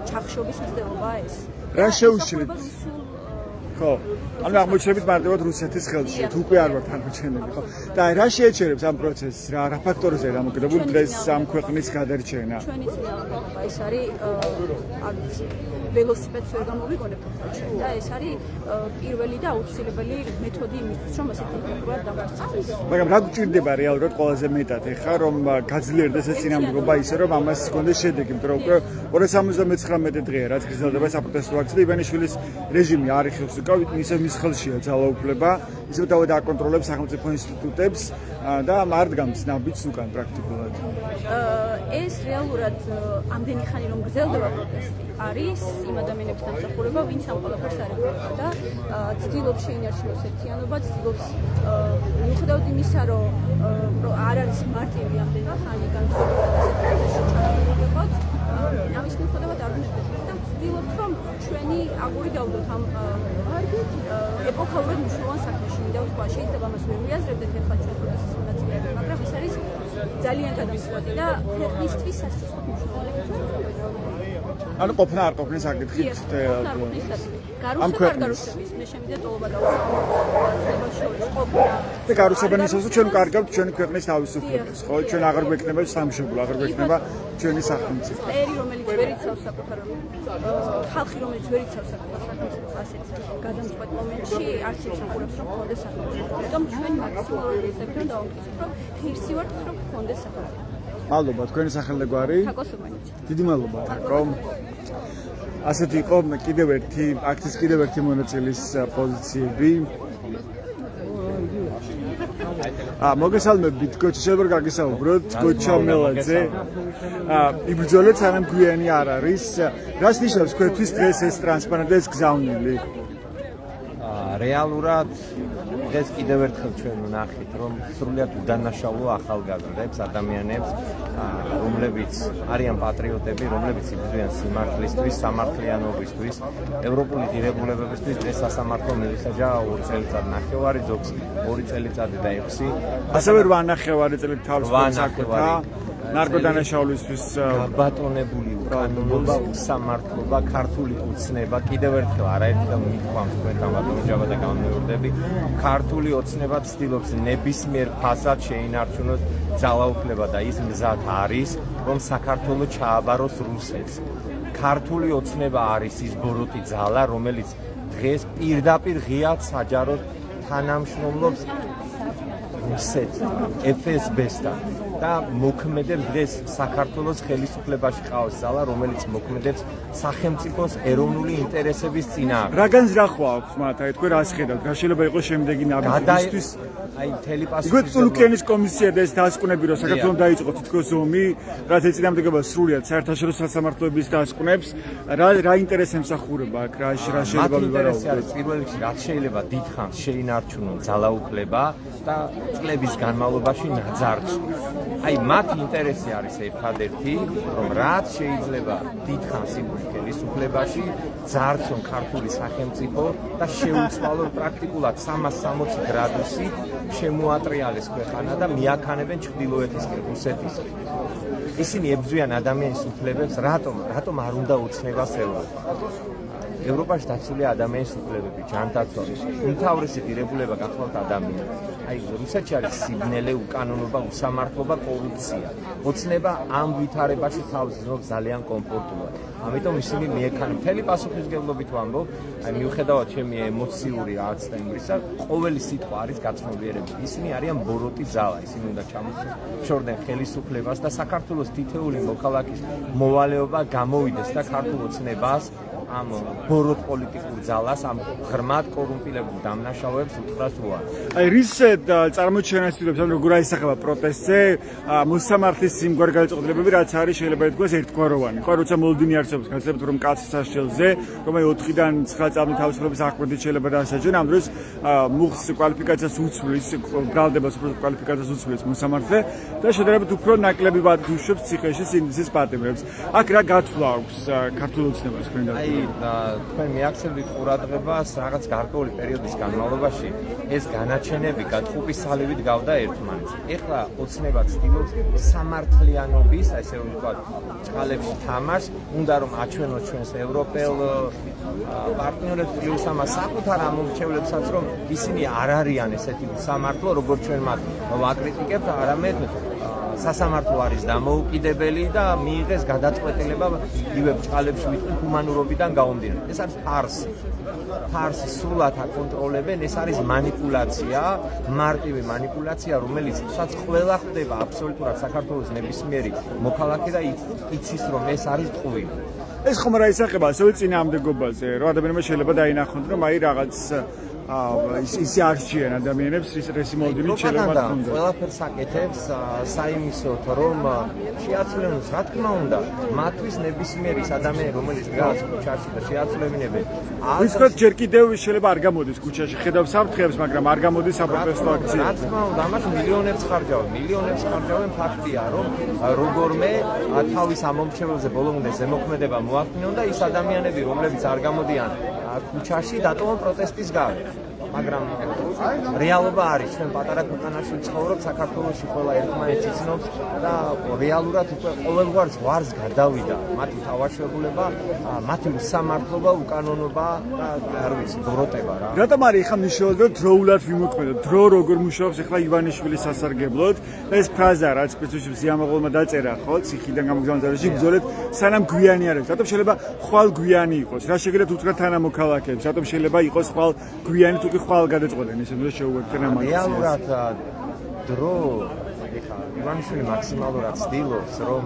ჩახშობის მცდელობა ეს. რა შეუშლით? ხო. ანუ აღმოჩნდებით მარტივად რუსეთის ხელში, თუ უკვე არ ვართ აღმოჩენილი, ხო? და რა შეეჩერებს ამ პროცესს? რა ფაქტორებია დამოკიდებული დღეს ამ ქვეყნის გადარჩენა? ჩვენი წინააღმდეგობა ეს არის ველოსიპედს ვერ გამოვიგონებთ ჩვენ და ეს არის პირველი და აუცილებელი მეთოდი იმისთვის, რომ ასეთი დიქტატურა დამარცხდეს. მაგრამ რა გვჭირდება რეალურად ყველაზე მეტად ეხა რომ გაძლიერდეს ეს წინააღმდეგობა ისე რომ ამას გქონდეს შედეგი, იმიტომ რომ უკვე 279 დღეა რაც გრძელდება საპროტესტო აქცია და ივანიშვილის რეჟიმი არ იხილავს უკავ ისე მის ხელშია ძალაუფლება, ისე თავად აკონტროლებს სახელმწიფო ინსტიტუტებს და მარდგამს ნაბიჯს უკან პრაქტიკულად. ეს რეალურად ამდენი ხანი რომ გრძელდება პროტესტი არის იმ ადამიანების დამსახურება, ვინც ამ ყველაფერს არ ეხება და ცდილობს შეინარჩუნოს ერთიანობა, ცდილობს მიუხედავად იმისა, რომ არ არის მარტივი ამდენი ხანი განხორციელება და პროცესში ჩართულიყოთ, ამის მიუხედავად არ ვინებდებით და ვცდილობთ, რომ ჩვენი აგური დავდოთ ამ ეპოქალურად მნიშვნელოვან საქმეში. მინდა ვთქვა, შეიძლება ამას ვერ მიაზრებდეთ ეხლა ჩვენ პროცესის მონაწილეები, მაგრამ ეს არის ძალიან გადამწყვეტი და ქვეყნისთვის სასწრაფო მნიშვნელოვანი. ანუ ყოფნა არ ყოფნის საკითხით ამ ქვეყნის მე შემიძლია ტოლობა დავუსვათ შორის ყოფნა და გარუსებენ ისე ჩვენ კარგავთ ჩვენი ქვეყნის თავისუფლებას, ხო? ჩვენ აღარ გვექნება სამშობლო, აღარ გვექნება ჩვენი სახელმწიფო. ერი, რომელიც ვერ იცავს საკუთარ ხალხი, რომელიც ვერ იცავს საკუთარ სახელმწიფოს ასეთ გადამწყვეტ მომენტში, არც იმსახურებს, რომ გქონდეს სახელმწიფო. ამიტომ ჩვენ მაქსიმალურად ვიზრდებთ, რომ დავამტკიცოთ, რომ ღირსი ვართ, რომ გქონდეს სახელმწიფო. მადლობა, თქვენი სახელმწიფოარი. თაკო სუბანიჩი. დიდი მადლობა, თაკო. ასეთი იყო კიდევ ერთი აქციის კიდევ ერთი მონაწილის პოზიციები. მოგესალმებით, კოჩი, შეიძლება გაგისაუბროთ, კოჩა მელაძე. იბრძოლეთ, სანამ გვიანი არ არის. რას ნიშნავს თქვენთვის დღეს ეს ტრანსპარენტი ეს გზავნილი? რეალურად დღეს კიდევ ერთხელ ჩვენ ვნახეთ, რომ სრულიად უდანაშაულო ახალგაზრდებს, ადამიანებს, რომლებიც არიან პატრიოტები, რომლებიც იბრძვიან სიმართლისთვის, სამართლიანობისთვის, ევროპული ღირებულებებისთვის, დღეს სასამართლო მივისაჯა 2 წელიწად ნახევარი, ზოგს 2 წელიწადი და 6. ასევე 8 ნახევარი წელი თავს საკუთა ნარკოდანაშაულისთვის გაბატონებული უკანონობა, უსამართლობა, ქართული ოცნება, კიდევ ერთხელ არაერთხელ მიყვამს თქვენთან ბატონჯაბა და გამეორდები, ქართული ოცნება ცდილობს ნებისმიერ ფასად შეინარჩუნოს ძალაუფლება და ის მზად არის, რომ საქართველო ჩააბაროს რუსეთს. ქართული ოცნება არის ის ბოროტი ძალა, რომელიც დღეს პირდაპირ ღიად საჯაროდ თანამშრომლობს რუსეთთან, FSB-სთან და მოქმედებს დღეს საქართველოს ხელისუფლებაში ყავს ძალა, რომელიც მოქმედებს სახელმწიფოს ეროვნული ინტერესების წინააღმდეგ. რა განზრახვა აქვს მათ? აი თქვენ რას ხედავთ? რა შეიძლება იყოს შემდეგი ნაბიჯისთვის? აი მთელი პასუხი. იგვე წულუკიანის კომისია და ეს დასკვნები, რომ საქართველოს დაიწყო თითქოს ომი, რაც ეწინააღმდეგება სრულიად საერთაშორისო სასამართლოების დასკვნებს, რა ინტერესი ემსახურება აქ? რა შეიძლება ვივარაუდოთ? არის პირველ რიგში რაც შეიძლება დიდხანს შეინარჩუნონ ძალაუფლება და წლების განმავლობაში ნაძარცვა. აი მათ ინტერესი არის ერთადერთი, რომ რაც შეიძლება დიდხანს იბრძვიან ხელისუფლებაში, ძარცონ ქართული სახელმწიფო და შეუცვალონ პრაქტიკულად 360 გრადუსით შემოატრიალეს ქვეყანა და მიაქანებენ ჩრდილოეთისკენ, რუსეთისკენ. ისინი ებრძვიან ადამიანის უფლებებს, რატომ არ უნდა ოცნებას ევროპა? ევროპაში დაცულია ადამიანის უფლებები, ჯანდაცვა, უმთავრესი ღირებულება გახლავთ ადამიანი. აი რუსეთში არის სიბნელე, უკანონობა, უსამართლობა, კორუფცია. ოცნება ამ ვითარებაში თავს იზრობს ძალიან კომფორტულად. ამიტომ ისინი მიექანენ მთელი პასუხისმგებლობით ვამბობ, აი მიუხედავად ჩემი ემოციური აცნებისა, ყოველი სიტყვა არის გაცნობიერებული. ისინი არიან ბოროტი ძალა, ისინი უნდა ჩამოშორდნენ ხელისუფლებას და საქართველოს თითეული მოქალაქის მოვალეობა გამოვიდეს და ქართულ ოცნებას ამ ბოროტ პოლიტიკურ ძალას, ამ ღრმად კორუმპირებულ დამნაშავეებს უთხრას უარი. აი რის წარმოჩენასწრებს, ანუ როგორ აისახება პროტესტზე, მოსამართლის სიმგვარ გადაწყვეტილებები, რაც არის შეიძლება ითქვას ერთგვაროვანი. ხო, როცა მოლოდინი არსებობს, გასაგებთ რომ კაცის საშელზე, რომ აი 4-დან 9 წამი თავისუფლების აღკვეთით შეიძლება დაასაჯონ, ამ დროს მუხს კვალიფიკაციას უცვლის, ბრალდებას უფრო კვალიფიკაციას უცვლის მოსამართლე და შედარებით უფრო ნაკლები ვადით უშვებს ციხეში სინდისის პატიმრებს. აქ რა გათვლა აქვს ქართულ ოცნებას თქვენ და თქვენ მიაქცევთ ყურადღებას რაღაც გარკვეული პერიოდის განმავლობაში ეს განაჩენები გათხუპის სალივით გავდა ერთმანეთს. ეხლა ოცნება ცდილობს სამართლიანობის, ასე რომ ვთქვათ, წყალებში თამაშს, უნდა რომ აჩვენოს ჩვენს ევროპელ პარტნიორებს პლუს ამას საკუთარ ამომრჩევლებსაც, რომ ისინი არ არიან ესეთი სამართლო, როგორც ჩვენ მათ ვაკრიტიკებთ, არამედ სასამართლო არის დამოუკიდებელი და მიიღეს გადაწყვეტილება იგივე ბჭყალებში ვიტყვი ჰუმანურობიდან გამომდინარე. ეს არის ფარსი სრულად აკონტროლებენ, ეს არის მანიპულაცია, მარტივი მანიპულაცია, რომელიცაც ყველა ხდება აბსოლუტურად საქართველოს ნებისმიერი მოქალაქე და იცის რომ ეს არის ტყუილი. ეს ხომ რა ისახება ასევე წინააღმდეგობაზე, რომ ადამიანმა შეიძლება დაინახონ, რომ აი რაღაც ისე არჩიან ადამიანებს ის მოლოდინით შეიძლება თქონდეს. ყველაფერს აკეთებს საიმისოთ, რომ შეაცვლენოს, რა თქმა უნდა, მათთვის ნებისმიერი ადამიანი, რომელიც დგას ქუჩაში და შეაცვლებინებენ. ვისკოთ ჯერ კიდევ შეიძლება არ გამოდის ქუჩაში, ხედავს საფრთხეებს, მაგრამ არ გამოდის საპროტესტო აქცია. რა თქმა უნდა, ამაში მილიონებს ხარჯავენ, ფაქტია, რომ როგორმე თავის ამომრჩეველზე ბოლომდე ზემოქმედება მოახდინონ და ის ადამიანები, რომლებიც არ გამოდიან ქუჩაში, დატოვონ პროტესტის გამო. მაგრამ რეალობა არის, ჩვენ პატარა ქვეყანაში ვცხოვრობ, საქართველოში ყველა ერთმანეთს იცნობს და რეალურად უკვე ყოველგვარ ზღვარს გადავიდა მათი თავშეღულება, მათი უსამართლობა, უკანონობა და არ ვიცი, ბოროტება რა. რატომ არის ახლა მნიშვნელოვანი რომ დროულად ვიმოქმედოთ? დრო როგორ მუშაობს ახლა ივანიშვილის სასარგებლოდ და ეს ფრაზა რაც სპეციალისტებს ზიამაყოლმა დაწერა, ხო, ციხიდან გამოგზავნებაში ბრძოლეთ, სანამ გვიანი არ არის. რატომ შეიძლება ხვალ გვიანი იყოს? რა შეგიძლიათ უთხრათ თანამოქალაქეებს? რატომ შეიძლება იყოს ხვალ გვიანი თუ ხვალ გადაწყვეტენ ისე რომ შეუერთდნენ ამ აქციას. რეალურად დრო ეხა ივანიშვილი მაქსიმალურად ცდილობს რომ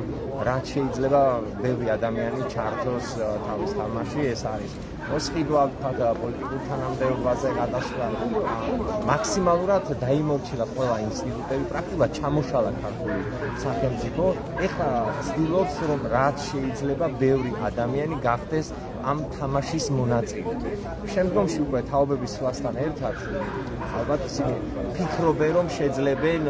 რაც შეიძლება ბევრი ადამიანი ჩართოს თავის თამაში, ეს არის მოსყიდვა ვთქვა პოლიტიკურ თანამდებობაზე გადასვლა მაქსიმალურად დაიმორჩილა ყველა ინსტიტუტები, პრაქტიკულად ჩამოშალა ქართული სახელმწიფო. ეხლა ცდილობს რომ რაც შეიძლება ბევრი ადამიანი გახდეს ამ თამაშის მონაწილე. შემდგომში უკვე თაობების სვლასთან ერთად ალბათ ისინი ფიქრობენ რომ შეძლებენ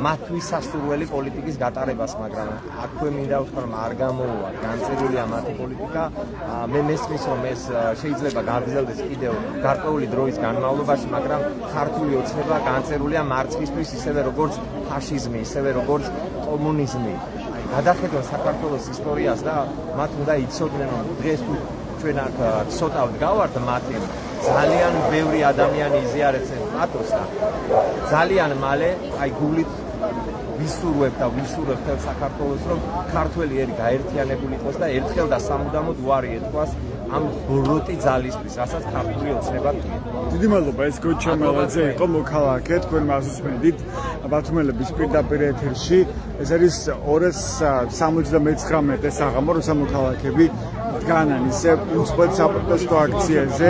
მათთვის სასურველი პოლიტიკის გატარებას, მაგრამ აქვე მინდა ვთქვა რომ არ გამოუვა განწერილია მათი პოლიტიკა. მე მესმის რომ ეს შეიძლება გაგრძელდეს კიდევ გარკვეული დროის განმავლობაში, მაგრამ ქართული ოცნება განწერულია მარცხისთვის ისევე როგორც ფაშიზმი, ისევე როგორც კომუნიზმი. გადახედონ საქართველოს ისტორიას და მათ უნდა იცოდნენ რომ დღეს თუ ჩვენ აქ ცოტა ვდგავართ მათი ძალიან ბევრი ადამიანი იზიარებს პათოს და ძალიან მალე აი გულით ვისურვებ და ვისურვებ თელ საქართველოს რომ ქართველი ერი გაერთიანებული იყოს და ერთხელ და სამუდამოდ უარი ეთქვას ამ ბოროტი ძალისთვის, რასაც ქართული ოცნება თვით. დიდი მადლობა, ეს გოჩამელაძე იყო მოქალაქე, თქვენ მას უსმენდით ბათუმელების პირდაპირ ეთერში. ეს არის 279 საღამო, როცა მოქალაქეები დგანან ისე უცხოეთ საპროტესტო აქციაზე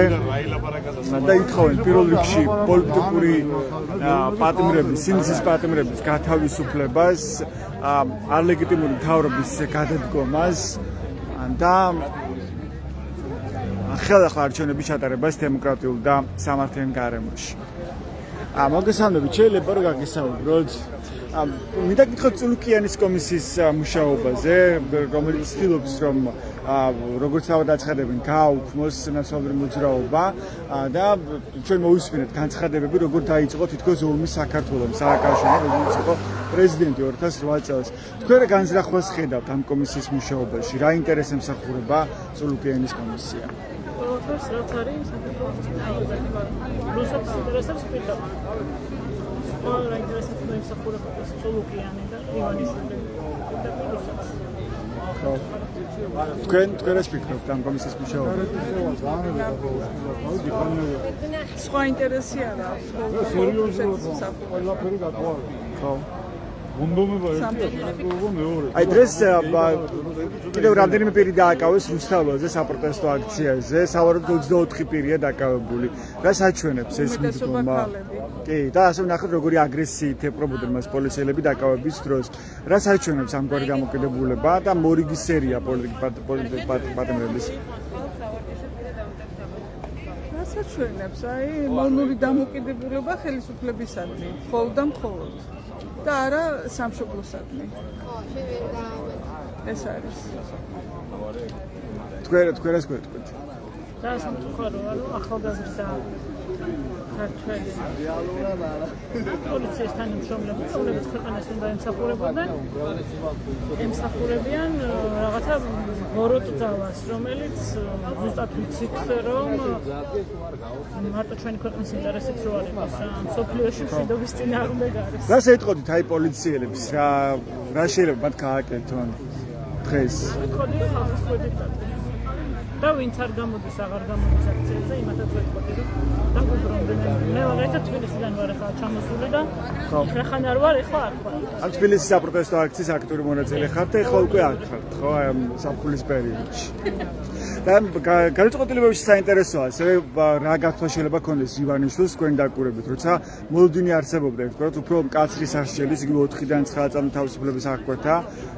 და ითხოვენ პირველ რიგში პოლიტიკური პატიმრების, სინდისის პატიმრების გათავისუფლებას, არლეგიტიმური მთავრობის გადადგომას და ხელახლა არჩევნების ჩატარებას დემოკრატიულ და სამართლიან გარემოში. მოგესალმებით, შეიძლება რომ გაგესაუბროთ მინდა გითხრათ წულუკიანის კომისიის მუშაობაზე, რომელიც ცდილობს რომ როგორც დავაცხადებენ გააუქმოს ნაცნობრივი მოძრაობა და ჩვენ მოვისმინეთ განცხადებები როგორ დაიწყო თითქოს ომი საქართველოს სააკაშვილო როგორც იყო პრეზიდენტი 2008 წელს. თქვენ რა განზრახვას ხედავთ ამ კომისიის მუშაობაში? რა ინტერესს ემსახურება წულუკიანის კომისია? ყველაფერს რაც არის საქართველოს წინააღმდეგ. რუსეთს ინტერესებს პირდაპირ. ყველა ინტერესებს ემსახურება წულუკიანი და ივანიშვილი. პირდაპირ რუსეთს. თქვენ რას ფიქრობთ ამ კომისიის მუშაობაზე? სხვა ინტერესი არა აქვს. ყველაფერი გაყვარდა. ხო. აი დღეს კიდევ რამდენიმე პირი დააკავეს რუსთაველზე საპროტესტო აქციაზე, სავარაუდოდ 24 პირია დაკავებული. რა საჩვენებს ეს მიდგომა? კი, და ასე ვნახოთ როგორი აგრესიით ეპრობოდნენ მას პოლიციელები დაკავების დროს. რა საჩვენებს ამგვარი დამოკიდებულება და მორიგი სერია პატიმრების? რა საჩვენებს? აი მონური დამოკიდებულება ხელისუფლებისადმი, მხოლოდ და მხოლოდ. და არა სამშობლოსადმი. ეს არის. თქვენ რას გვეტყვით? და სამწუხაროა რომ ახალგაზრდა ქართველი პოლიციის თანამშრომლები, რომლებიც ქვეყანას უნდა ემსახურებიან რაღაცა ბოროტ ძალას, რომელიც ზუსტად ვიცით რომ მარტო ჩვენი ქვეყნის ინტერესით რო არის რა, მსოფლიოში მშვიდობის წინააღმდეგ არის. რას ეტყოდით აი პოლიციელებს? რა შეიძლება მათ გააკეთონ დღეს? და ვინც არ გამოდის, აღარ გამოდის აქციაზე, იმათაც ვეთქვი რომ დაგვიბრუნდნენ. მე ვაღეთად თბილისიდან ვარ ახლა ჩამოსული და ხან არ ვარ, ახლა არ ვარ. ამ თბილისის საპროტესტო აქციის აქტიური მონაწილე ხართ და ახლა უკვე არ ხართ, ხო, აი ამ საფულის პერიოდში. და განწყობილებებში საინტერესოა, ასევე რა გათვლა შეიძლება ქონდეს ივანიშვილს თქვენ დაკვირებით, როცა მოლოდინი არსებობდა, ვთქვათ, უფრო მკაცრი სასჯელის, იგივე 4-დან 9 წამი თავისუფლების აღკვეთა,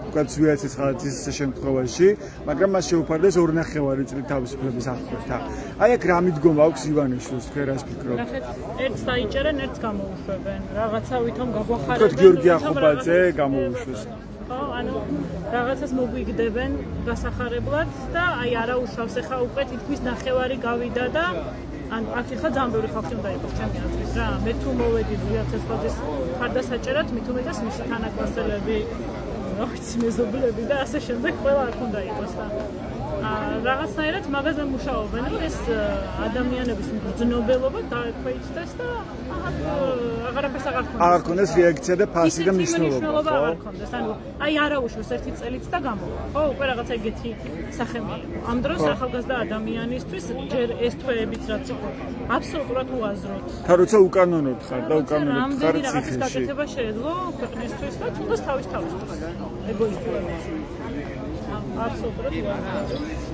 ვთქვათ, ზვიაცის ხალხის შემთხვევაში, მაგრამ მას შეუფარდეს 2.5 წლის თავისუფლების აღკვეთა. აი აქ რა მიდგომა აქვს ივანიშვილს, თქვენ რას ფიქრობთ? ნახეთ, ერთს დაიჭერენ, ერთს გამოუშვებენ. რაღაცა ვითომ გაგვახარებენ. ვთქვათ, გიორგი ახობაძე გამოუშვეს. ხო, ანუ რაღაცას მოგვიგდებენ გასახარებლად და აი არა უშავს ახლა უკვე თითქმის ნახევარი გავიდა და ანუ აქ ახლა ძალიან ბევრი ხალხი უნდა იყოს ჩემი აზრით რა. მე თუ მოვედი ზვიაცესხლაძის ხარდასაჭერად, მით უმეტეს მისი თანაკლასელები, რა ვიცი, მეზობლები და ასე შემდეგ ყველა აქ უნდა იყოს და რაღაცნაირად მაგაზე მუშაობენ, რომ ეს ადამიანების მგრძნობელობა დაექვეითდეს და აღარაფერს აღარ ქონდეს. აღარ ქონდეს რეაქცია და ფასი და მნიშვნელობა, ხო? აღარ ქონდეს. ანუ აი არა უშავს ერთი წელიც და გამოვა. ხო, უკვე რაღაცა ეგეთი სახემი იყო. ამ დროს ახალგაზრდა ადამიანისთვის ჯერ ეს თვეებიც რაც იყო, აბსოლუტურად უაზროდ. თა როცა უკანონოდ ხარ და უკანონოდ ხარ ციხეში. რაღაცის ციხეში. გაკეთება შეეძლო ქვეყნისთვის და თუნდაც თავის. ეგოისტურად. აბსოლუტურად უაზროდ.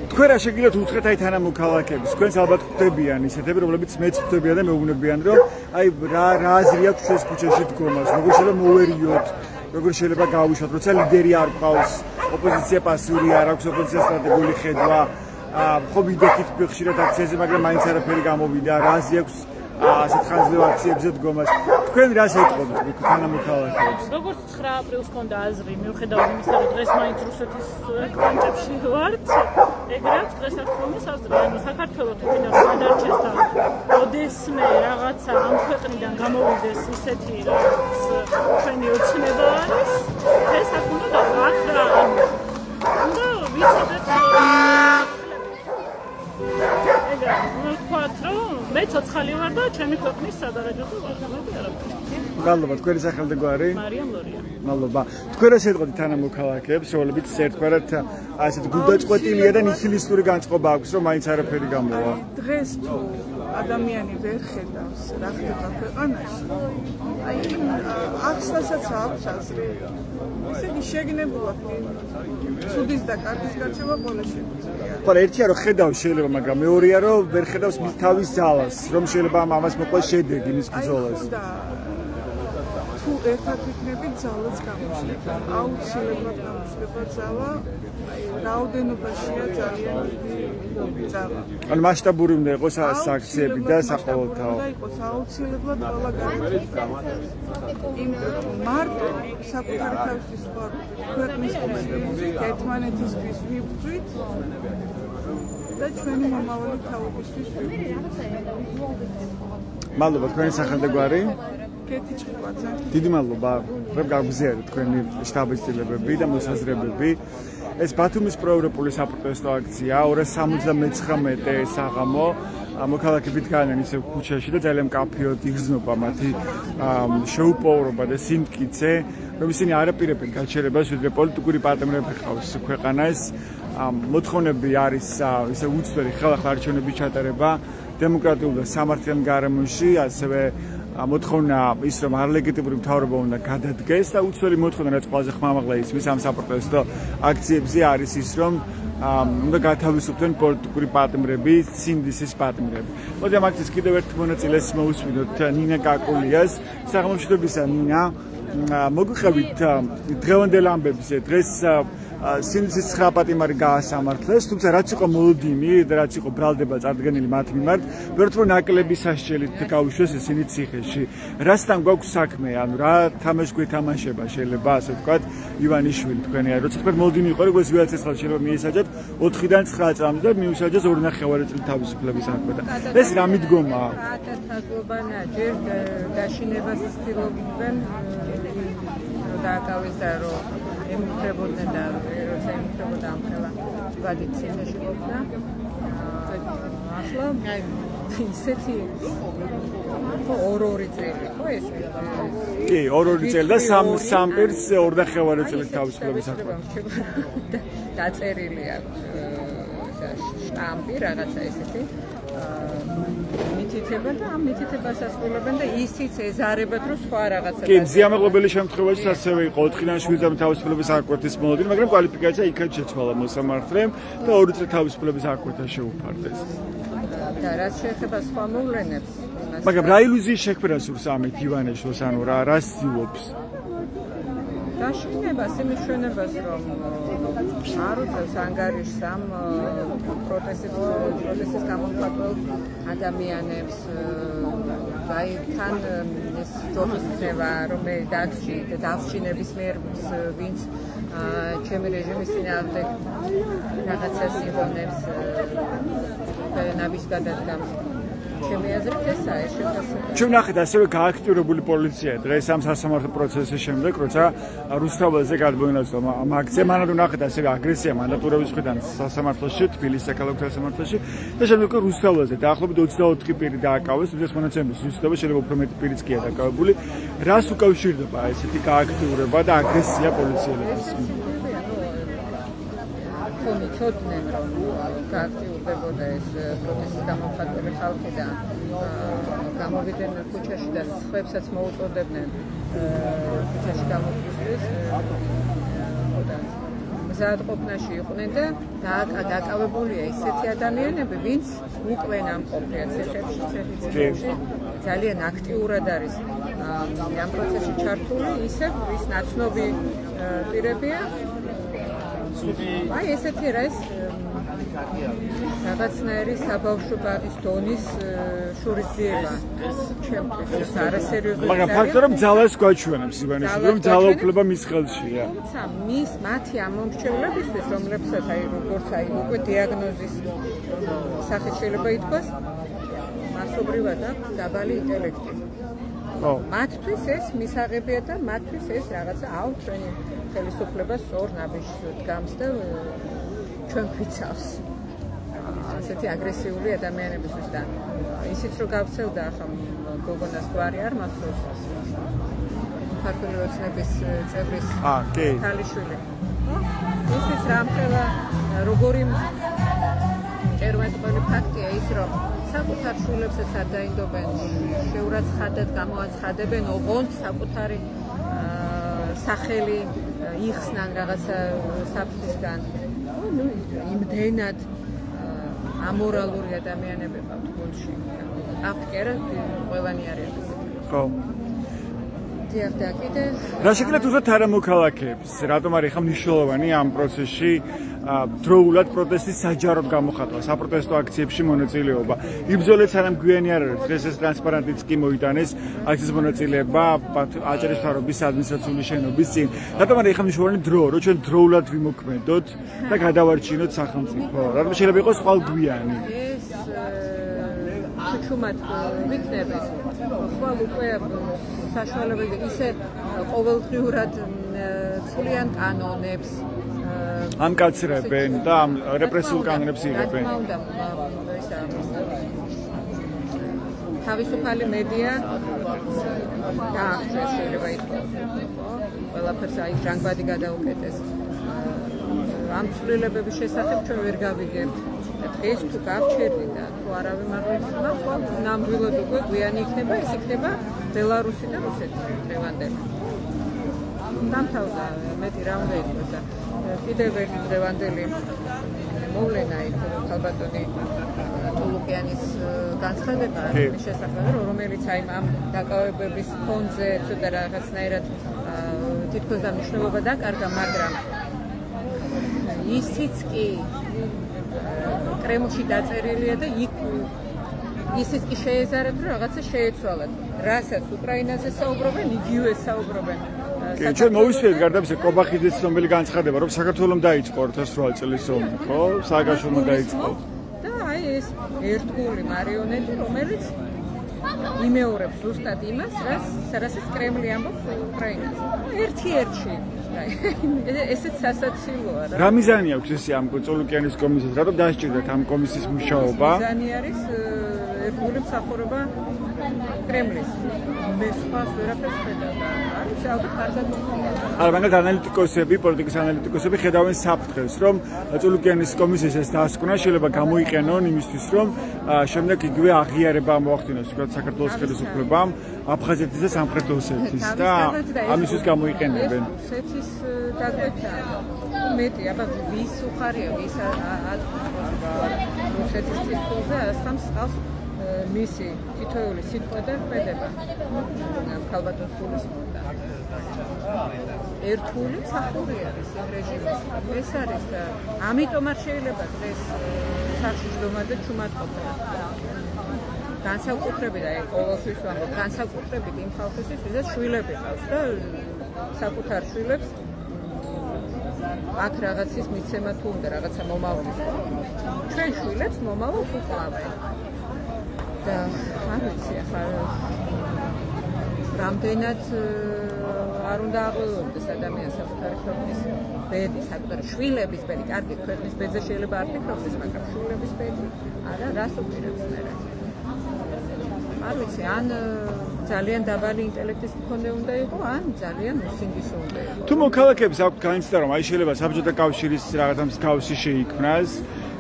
თქვენ რა შეგიძლიათ უთხრეთ აი თანამოქალაქეებს თქვენს ალბათ ხვდებიან ისეთები რომლებიც მეც ხვდებიან და მეუბნებიან რომ აი რა აზრი აქვს ჩვენს ქუჩაში დგომას როგორ შეიძლება მოვერიოთ როგორ შეიძლება გავუშვათ როცა ლიდერი არ ყავს ოპოზიცია პასიური არ აქვს ოპოზიცია სტრატეგიული ხედვა ხო ვიდექით ხშირად აქციაზე მაგრამ მაინც არაფერი გამოვიდა რა აზრი აქვს ასეთ ხანძლივ აქციებზე დგომას თქვენ რას ეტყობთ თანამოქალაქეებს როგორც 9 აპრილს ჰქონდა აზრი მიუხედავად იმისა რომ დღეს მაინც რუსეთის კვანჭებში ვართ ეგრე აქვს დღეს არ ქონდეს აზრი ანუ საქართველოს თვითონ გადარჩეს და ოდესმე რაღაცა ამ ქვეყნიდან გამოვიდეს ისეთი რაც ჩვენი ოცნება არის ეს აქ უნდა დაგვახრა ანუ უნდა ვიცოდეთ ეგრე ვთქვათ რომ მე ცოცხალი ვარ და ჩემი ქვეყნის სადარაჯოზე ვარ მადლობა თქვენი სახელი და გვარი მარიამ ლორია მადლობა თქვენ რა შეგყვეთ თანამოქალაქეებს რომლებიც ერთგვარად ასეთ გულდაწყვეტილია და ნიჰილისტური განწყობა აქვს რომ მაინც არაფერი გამოვა დღეს თუ ადამიანი ვერ ხედავს რა ხდება ქვეყანაში აი ახსნასაც აქვს აზრი ესე იგი შეგნებულად ცუდის და კარგის გარჩევა ყველა შეგვიძლია ხო ერთია რომ ხედავს შეიძლება მაგრამ მეორეა რომ ვერ ხედავს მის თავის ძალას რომ შეიძლება ამას მოყოლ შედეგი მის ბრძოლას თუ ერთად ვიქნები ძალაც გამოჩნდება აუცილებლად გამოჩნდება ძალა რაოდენობაშია ძალიან დიდი ძალა ანუ მასშტაბური უნდა იყოს აქციები და საყოველთაო უნდა იყოს აუცილებლად ყველა გარეთ იმიტომ რომ მარტო საკუთარი თავისთვის ვარ ქვეყნისთვის ერთმანეთისთვის ვიბრძვით და ჩვენი მომავალი თაობისთვის მადლობა თქვენი სახელი და გვარი კეთი ჭკვაძე დიდი მადლობა რომ გაგვზიარეთ თქვენი შტაბის-წილებები და მოსაზრებები ეს ბათუმის პროევროპული საპროტესტო აქცია 279 საღამო მოქალაქეები დგანან ისევ ქუჩაში და ძალიან მკაფიოდ იგრძნობა მათი შეუპოვრობა და სიმტკიცე რომ ისინი არაპირებენ გაჩერებას ვიდრე პოლიტიკური პარტნიორები ყავს ქვეყანას მოთხოვნები არის ისე უცვლელი ხალხ არჩევნების ჩატარება დემოკრატიულ და სამართლიან გარემოში ასევე მოთხოვნა ის რომ არლეგიტიმური მთავრობა უნდა გადადგეს და უცვლელი მოთხოვნა რაც ყველაზე ხმამაღლა ისმის ამ საპროტესტო აქციებზე არის ის რომ უნდა გათავისუფლდნენ პოლიტიკური პარტნიორები, სინდისის პარტნიორები. მოდი ამ აქციის კიდევ ერთ მონაწილეს მოусმინოთ ნინა კაკულიას. საღამოშობისა ნინა, მოგხებით დღევანდელ ამბებზე. დღეს სინდისის 9 პატიმარი გაასამართლეს, თუმცა რაც იყო მოლოდინი და რაც იყო ბრალდება წარდგენილი მათ მიმართ, ვერც რო ნაკლები სასჯელით გავუშვეს ისინი ციხეში. რასთან გვაქვს საქმე, ანუ რა თამაში გვეთამაშება შეიძლება ასე ვთქვათ, ივანიშვილი თქვენი არის. როცა თქვენ მოლოდინი იყო, როგორც ვიაც ეს შეიძლება მიესაჯათ 4-დან 9 წამამდე და მიუსაჯეს 2.5 წელი თავისუფლების აკვეთა. ეს რა მიდგომაა? კატათაგობანა ჯერ დაშინებას ცდილობდნენ დააკავეს და რომ ემუქრებოდნენ და როცა ემუქრებოდა ამ ხელა ვადით ციხეში ყოფნა ახლა ისეთი ორი წელი ხო ეს კი ორი წელი და სამ პირს 2.5 წელი თავისუფლების აკვეთა დაწერილი აქვს შტამპი რაღაცა ესეთი მითითება და ამ მითითებას ასრულებენ და ისიც ეზარებათ რომ სხვა რაღაცა კი მზიამაღლებელი შემთხვევაში ასევე იყო 4-დან 7 წელი თავისუფლების აკვეთის მოლოდინი, მაგრამ კვალიფიკაცია იქაც შეცვალა მოსამართლემ და 2 წელი თავისუფლების აკვეთა შეუფარდეს. და რაც შეეხება სხვა მოვლენებს მაგრამ რა ილუზიის შექმნას სურს ამით ივანეშოს ანუ რა სძილობს დაშინებას იმის ჩვენებას რომ არ უწევს ანგარიშს ამ პროტესტის გამომხატველ ადამიანებს აი თან ეს ჯობის წევა რომ მე დაცინების მიერ ვინც ჩემი რეჟიმის წინააღმდეგ რაღაცას იღონებს ნაბის გადადგამს ჩემი აზრით ესაა ეს შეფასება. ჩვენ ნახეთ ასევე გააქტიურებული პოლიცია დღეს ამ სასამართლო პროცესის შემდეგ, როცა რუსთაველზე გადმოინაცვლა ამ აქცია, მანამდე ნახეთ ასევე აგრესია მანდატურების მხრიდან სასამართლოში, თბილისის საქალაქო სასამართლოში და შემდეგ რუსთაველზე დაახლოებით 24 პირი დააკავეს, თუმცა მონაცემების ზუსტება შეიძლება უფრო მეტი პირიც კი დაკავებული. რას უკავშირდება ესეთი გააქტიურება და აგრესია პოლიციელების? მიცოდნენ რომ გააქტიურდებოდა ეს პროტესტის გამომხატველი ხალხი და გამოვიდნენ ქუჩაში და სხვებსაც მოუწოდებდნენ ქუჩაში გამოსვლისთვის მზადყოფნაში იყვნენ და დაკავებულია ისეთი ადამიანები, ვინც უკვე ნამყოფია ციხეებში, ძალიან აქტიურად არის ამ პროცესში ჩართული, ისევ ვის ნაცნობი პირებია. აი ესეთი რა ეს რაღაცნაირი საბავშვო ბაღის დონის შურისძიება ჩემთვის არასერიოზული. მაგრამ ფაქტორი რომ ძალას გვაჩვენებს ივანიშვილი, რომ ძალაუფლება მის ხელშია. თუმცა მათი ამ მომრჩევლებისთვის, რომლებსაც აი როგორც აი უკვე დიაგნოზის სახით შეიძლება ითქვას, მასობრივად აქვს დაბალი ინტელექტი. მათთვის ეს მისაღებია და მათთვის ეს რაღაცა ჩვენი ხელისუფლება სწორ ნაბიჯს დგამს და ჩვენ გვიცავს. ასეთი აგრესიული ადამიანებისთვის და ისიც რომ გავცევდა ახლა გოგონას გვარი არ მახსოვს ქართული ოცნების წევრის ქალიშვილი. ისიც რამხელა როგორი ჭერმეტყველი ფაქტია ის რომ საკუთარ შვილებსაც არ დაინდობენ შეურაცხადად გამოაცხადებენ ოღონდ საკუთარი სახელი იხსნან რაღაცა საფრთხისგან. იმდენად ამორალური ადამიანები ყავთ გუნდში. აქ კი არა ყველანი არის. ხო. დიახ და კიდე რა შეგიძლიათ უზოთ არამოქალაქეებს, რატომ არის ხა მნიშვნელოვანი ამ პროცესში დროულად პროტესტის საჯაროდ გამოხატვა, საპროტესტო აქციებში მონაწილეობა. იბრძოლეთ სანამ გვიანი არ არის, დღეს ეს ტრანსპარენტიც კი მოიტანეს აქციის მონაწილეობა აჭარის მთავრობის ადმინისტრაციული შენობის წინ. რატომ არის ხა მნიშვნელოვანი დრო, რომ ჩვენ დროულად ვიმოქმედოთ და გადავარჩინოთ სახელმწიფო? რატომ შეიძლება იყოს ყოველგვიანი? ეს ჩუმად ვიქნების ხვალ უკვე საშუალებები ისე ყოველდღიურად ცვლიან კანონებს ამკაცრებენ და ამ რეპრესიულ კანონებს იღებენ. თავისუფალი მედია დაახშეს შეიძლება ითქვას. ყველაფერს აი ჟანგბადი გადაუკეთეს. ამ ცვლილებების შესახებ ჩვენ ვერ გავიგებთ. დღეს თუ გავჩერდით და თუ არავინ არ ვიცი, ხვალ ნამდვილად უკვე გვიანი იქნება, ეს იქნება ბელარუსი და რუსეთი დღევანდელი. დამთავრდა მეტი რა უნდა ითქვას და კიდევ ერთი დღევანდელი მოვლენა იქ ქალბატონი ტულუკიანის განცხადება ის შესახებ, რომელიც აი ამ დაკავებების ფონზე ცოტა რაღაცნაირად თითქოს და მნიშვნელობა დაკარგა, მაგრამ ისიც კი კრემლში დაწერილია და იქ ისიც კი შეეზარათ, რომ რაღაცა შეეცვალათ. რასაც უკრაინაზე საუბრობენ, იგივე საუბრობენ. ჩვენ მოვისმენთ გარდა ამისა კობახიძის ცნობილი განცხადება, რომ საქართველოს დაიწყო 2008 წლის ომი, ხო? სააგაშვილმა დაიწყო. და აი ეს ერთგული მარიონეტი, რომელიც იმეორებს ზუსტად იმას, რასაც კრემლი ამბობს უკრაინაზე. ერთ-ერთში. ესეც სასაცილოა რა. რა მიზანი აქვს ესე ამ წოლუკიანის კომისიას? რატომ დაასჭირდათ ამ კომისიის მუშაობა? მიზანი არის ერთგული მსახურება კრემლის. მე სხვა ვერაფერს ხედავ და არის ალბათ კარგად მოხდა. არა, მაგრამ ანალიტიკოსები, პოლიტიკის ანალიტიკოსები ხედავენ საფრთხეს, რომ წოლუკიანის კომისიას ეს დასკვნა შეიძლება გამოიყენონ იმისთვის, რომ შემდეგ იგივე აღიარება მოახდინოს ვთქვათ საქართველოს ხელისუფლებამ აფხაზეთის და სამხრეთ ოსეთის და ამისთვის გამოიყენებენ. რუსეთის დაგვეცა მეტი, აბა ვის უხარია, ვის რუსეთის ტიტულზე ასხამს ყავს მისი თითოეული სიტყვა და ქმედება ქალბატონს გულისხმობდა. ერთგული მსახური არის იმ რეჟიმის. ეს არის და ამიტომ არ შეიძლება დღეს საშიშრომა და ჩუმად ყოფნა. განსაკუთრებით აი ყოველთვის ვამბობ, განსაკუთრებით იმ ხალხისთვის, ვისაც შვილები ყავს და საკუთარ შვილებს აქ რაღაცის მიცემა თუ უნდა რაღაცა მომავლის. ჩვენ შვილებს მომავალს უყავენ. და არ ვიცი ახლა რამდენად არ უნდა აღელვებდეს ადამიანს საკუთარი ქვეყნის ბედი, საკუთარი შვილების ბედი, კარგი ქვეყნის ბედზე შეიძლება არ ფიქრობდეს, მაგრამ შვილების ბედი არა, რას უპირებს მე რა. არ ვიცი, ან ძალიან დაბალი ინტელექტის მქონე უნდა იყო, ან ძალიან უსინდისო უნდა იყო. თუ მოქალაქეებს აქვთ განცდა, რომ აი შეიძლება საბჭოთა კავშირის რაღაცა მსგავსი შეიქმნას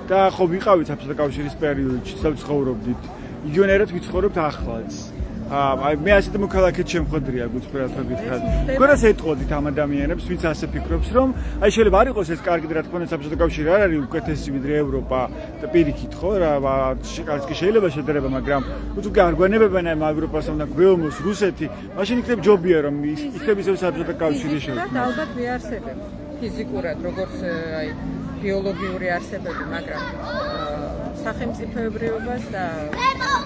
და ხო ვიყავით საბჭოთა კავშირის პერიოდში, სადაც ცხოვრობდით. იგივენერად ვიცხოვრობთ ახლაც. აი მე ასეთ მოქალაქედ შემხვედრია გულწრფელად რო გითხრათ. თქვენაც ეტყოდით ამ ადამიანებს, ვინც ასე ფიქრობს, რომ აი შეიძლება არ იყოს ეს კარგი რა თქმა უნდა საბჭოთა კავშირი არ არის უკეთესი ვიდრე ევროპა და პირიქით ხო რა კარგ კი შეიძლება შედარება, მაგრამ თუ არ გვენებებენ აი ევროპასთან და გვეომოს რუსეთი, მაშინ იქნება ჯობია რომ იქნება ისევ საბჭოთა კავშირი და ალბათ მიარსებება ფიზიკურად როგორც აი ბიოლოგიური არსებები, მაგრამ სახელმწიფოებრიობას და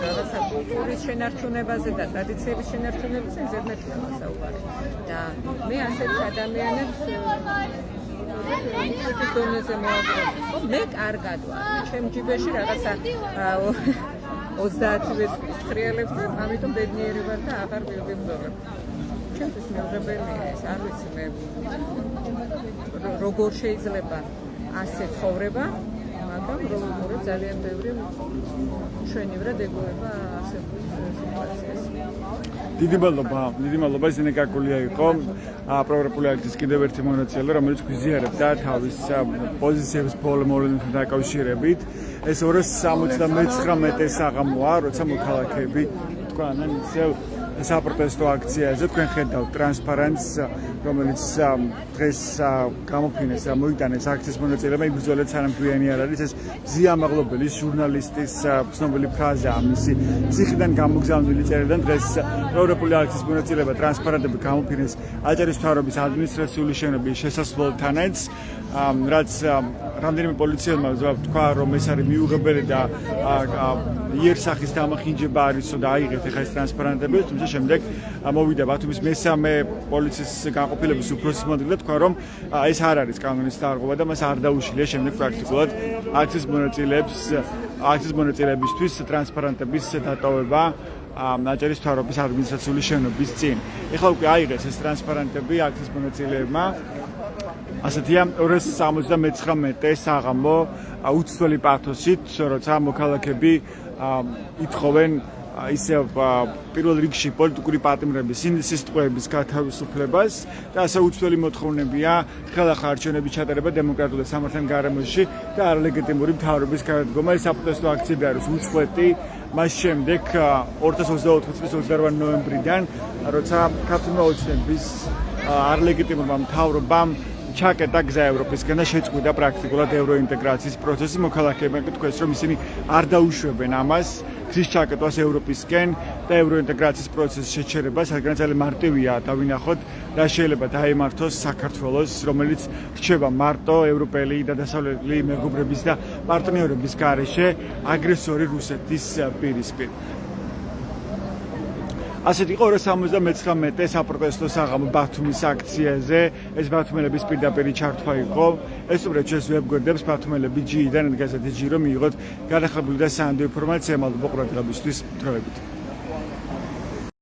რაღაცა კულტურის შენარჩუნებაზე და ტრადიციების შენარჩუნებაზე ზედმეტია საუბარი. და მე ასეთ ადამიანებს ის დონეზე მოაწყობ. მე კარგად ვარ. ჩემ ჯიბეში რაღაცა 30 ვეცხვი ხრიელებს და ამიტომ ბედნიერი ვარ და აღარ ვიბრძოლებ. ჩემთვის მეუღებელია ეს, არ ვიცი მე როგორ შეიძლება ასე ცხოვრება, მაგრამ როგორ ძალიან ბევრი ჩვენივრად ეგუება ასეთ სიტუაციას. დიდი მადლობა ისინი გაკულია იყო პროგრამული აქციის კიდევ ერთი მონაწილე, რომელიც გვიზიარებდა თავის პოზიციებს პოლემოლინთან დაკავშირებით. ეს 279 საღამოა, როცა მოქალაქეები თქვენ ისევ საპროტესტო აქციაზე თქვენ ხედავთ ტრანსპარენტს, რომელიც დღეს გამოფინეს და მოიტანეს აქციის მონაწილეებმა, იბრძოლეთ სანამ გვიანი არ არის ეს ზიამაღლობელი ჟურნალისტის ცნობილი ფრაზაა მისი ციხიდან გამოგზავნილი წერილიდან დღეს პროგრამული აქციის მონაწილეება ტრანსპარენტები გამოფინეს აჭარის მთავრობის ადმინისტრაციული შენობების შესასვლელთანაც, რაც რამდენიმე პოლიციელმა თქვა რომ ეს არის მიუღებელი და იერსახის დამახინჯება არისო და აიღეთ ახლა ეს ტრანსპარენტები, თუმცა შემდეგ მოვიდა ბათუმის მესამე პოლიციის განყოფილების უფროსის მოადგილე და თქვა რომ ეს არ არის კანონის დარღვევა და მას არ დაუშლია შემდეგ პრაქტიკულად აქციის მონაწილეებისთვის ტრანსპარენტების დატოვება აჭარის მთავრობის ადმინისტრაციული შენობის წინ. ეხლა უკვე აიღეს ეს ტრანსპარენტები აქციის მონაწილეებმა. ასეთია 279 საღამო უცვლელი პათოსით, როცა მოქალაქეები ითხოვენ ისევ პირველ რიგში პოლიტიკური პატიმრების სისტემების გათავისუფლებას და ასე უცვლელი მოთხოვნებია ხელახლა არჩევნების ჩატარება დემოკრატიული სამართლის გარემოში და არალეგიტიმური მთავრობის გადადგომა. ეს საპროტესტო აქციები არის უწყვეტი მას შემდეგ 2024 წლის 28 ნოემბრიდან, როცა ქართულმა ოცნების არალეგიტიმურმა მთავრობამ ჩაკეტა გზა ევროპისკენ და შეწყვიტა პრაქტიკულად ევროინტეგრაციის პროცესი. მოქალაქეებმა თქვეს, რომ ისინი არ დაუშვებენ ამას, გზის ჩაკეტვას ევროპისკენ და ევროინტეგრაციის პროცესის შეჩერებას, რადგან ძალიან მარტივია დავინახოთ რა შეიძლება დაემართოს საქართველოს, რომელიც რჩება მარტო ევროპელი და დასავლელი მეგობრების და პარტნიორების გარეშე აგრესორი რუსეთის პირისპირ. ასეთ იყო 279 საპროტესტო საღამო ბათუმის აქციაზე. ეს ბათუმელების პირდაპირ ჩართვა იყო. ეს უბრალოდ ჩვენს ვებგვერდებს ბათუმელები ჯი-დან გაზეთი ჯი რომ მიიღოთ განახლებილი და სანდო ინფორმაცია. მადლობა ყურადღებისთვის. დროებით.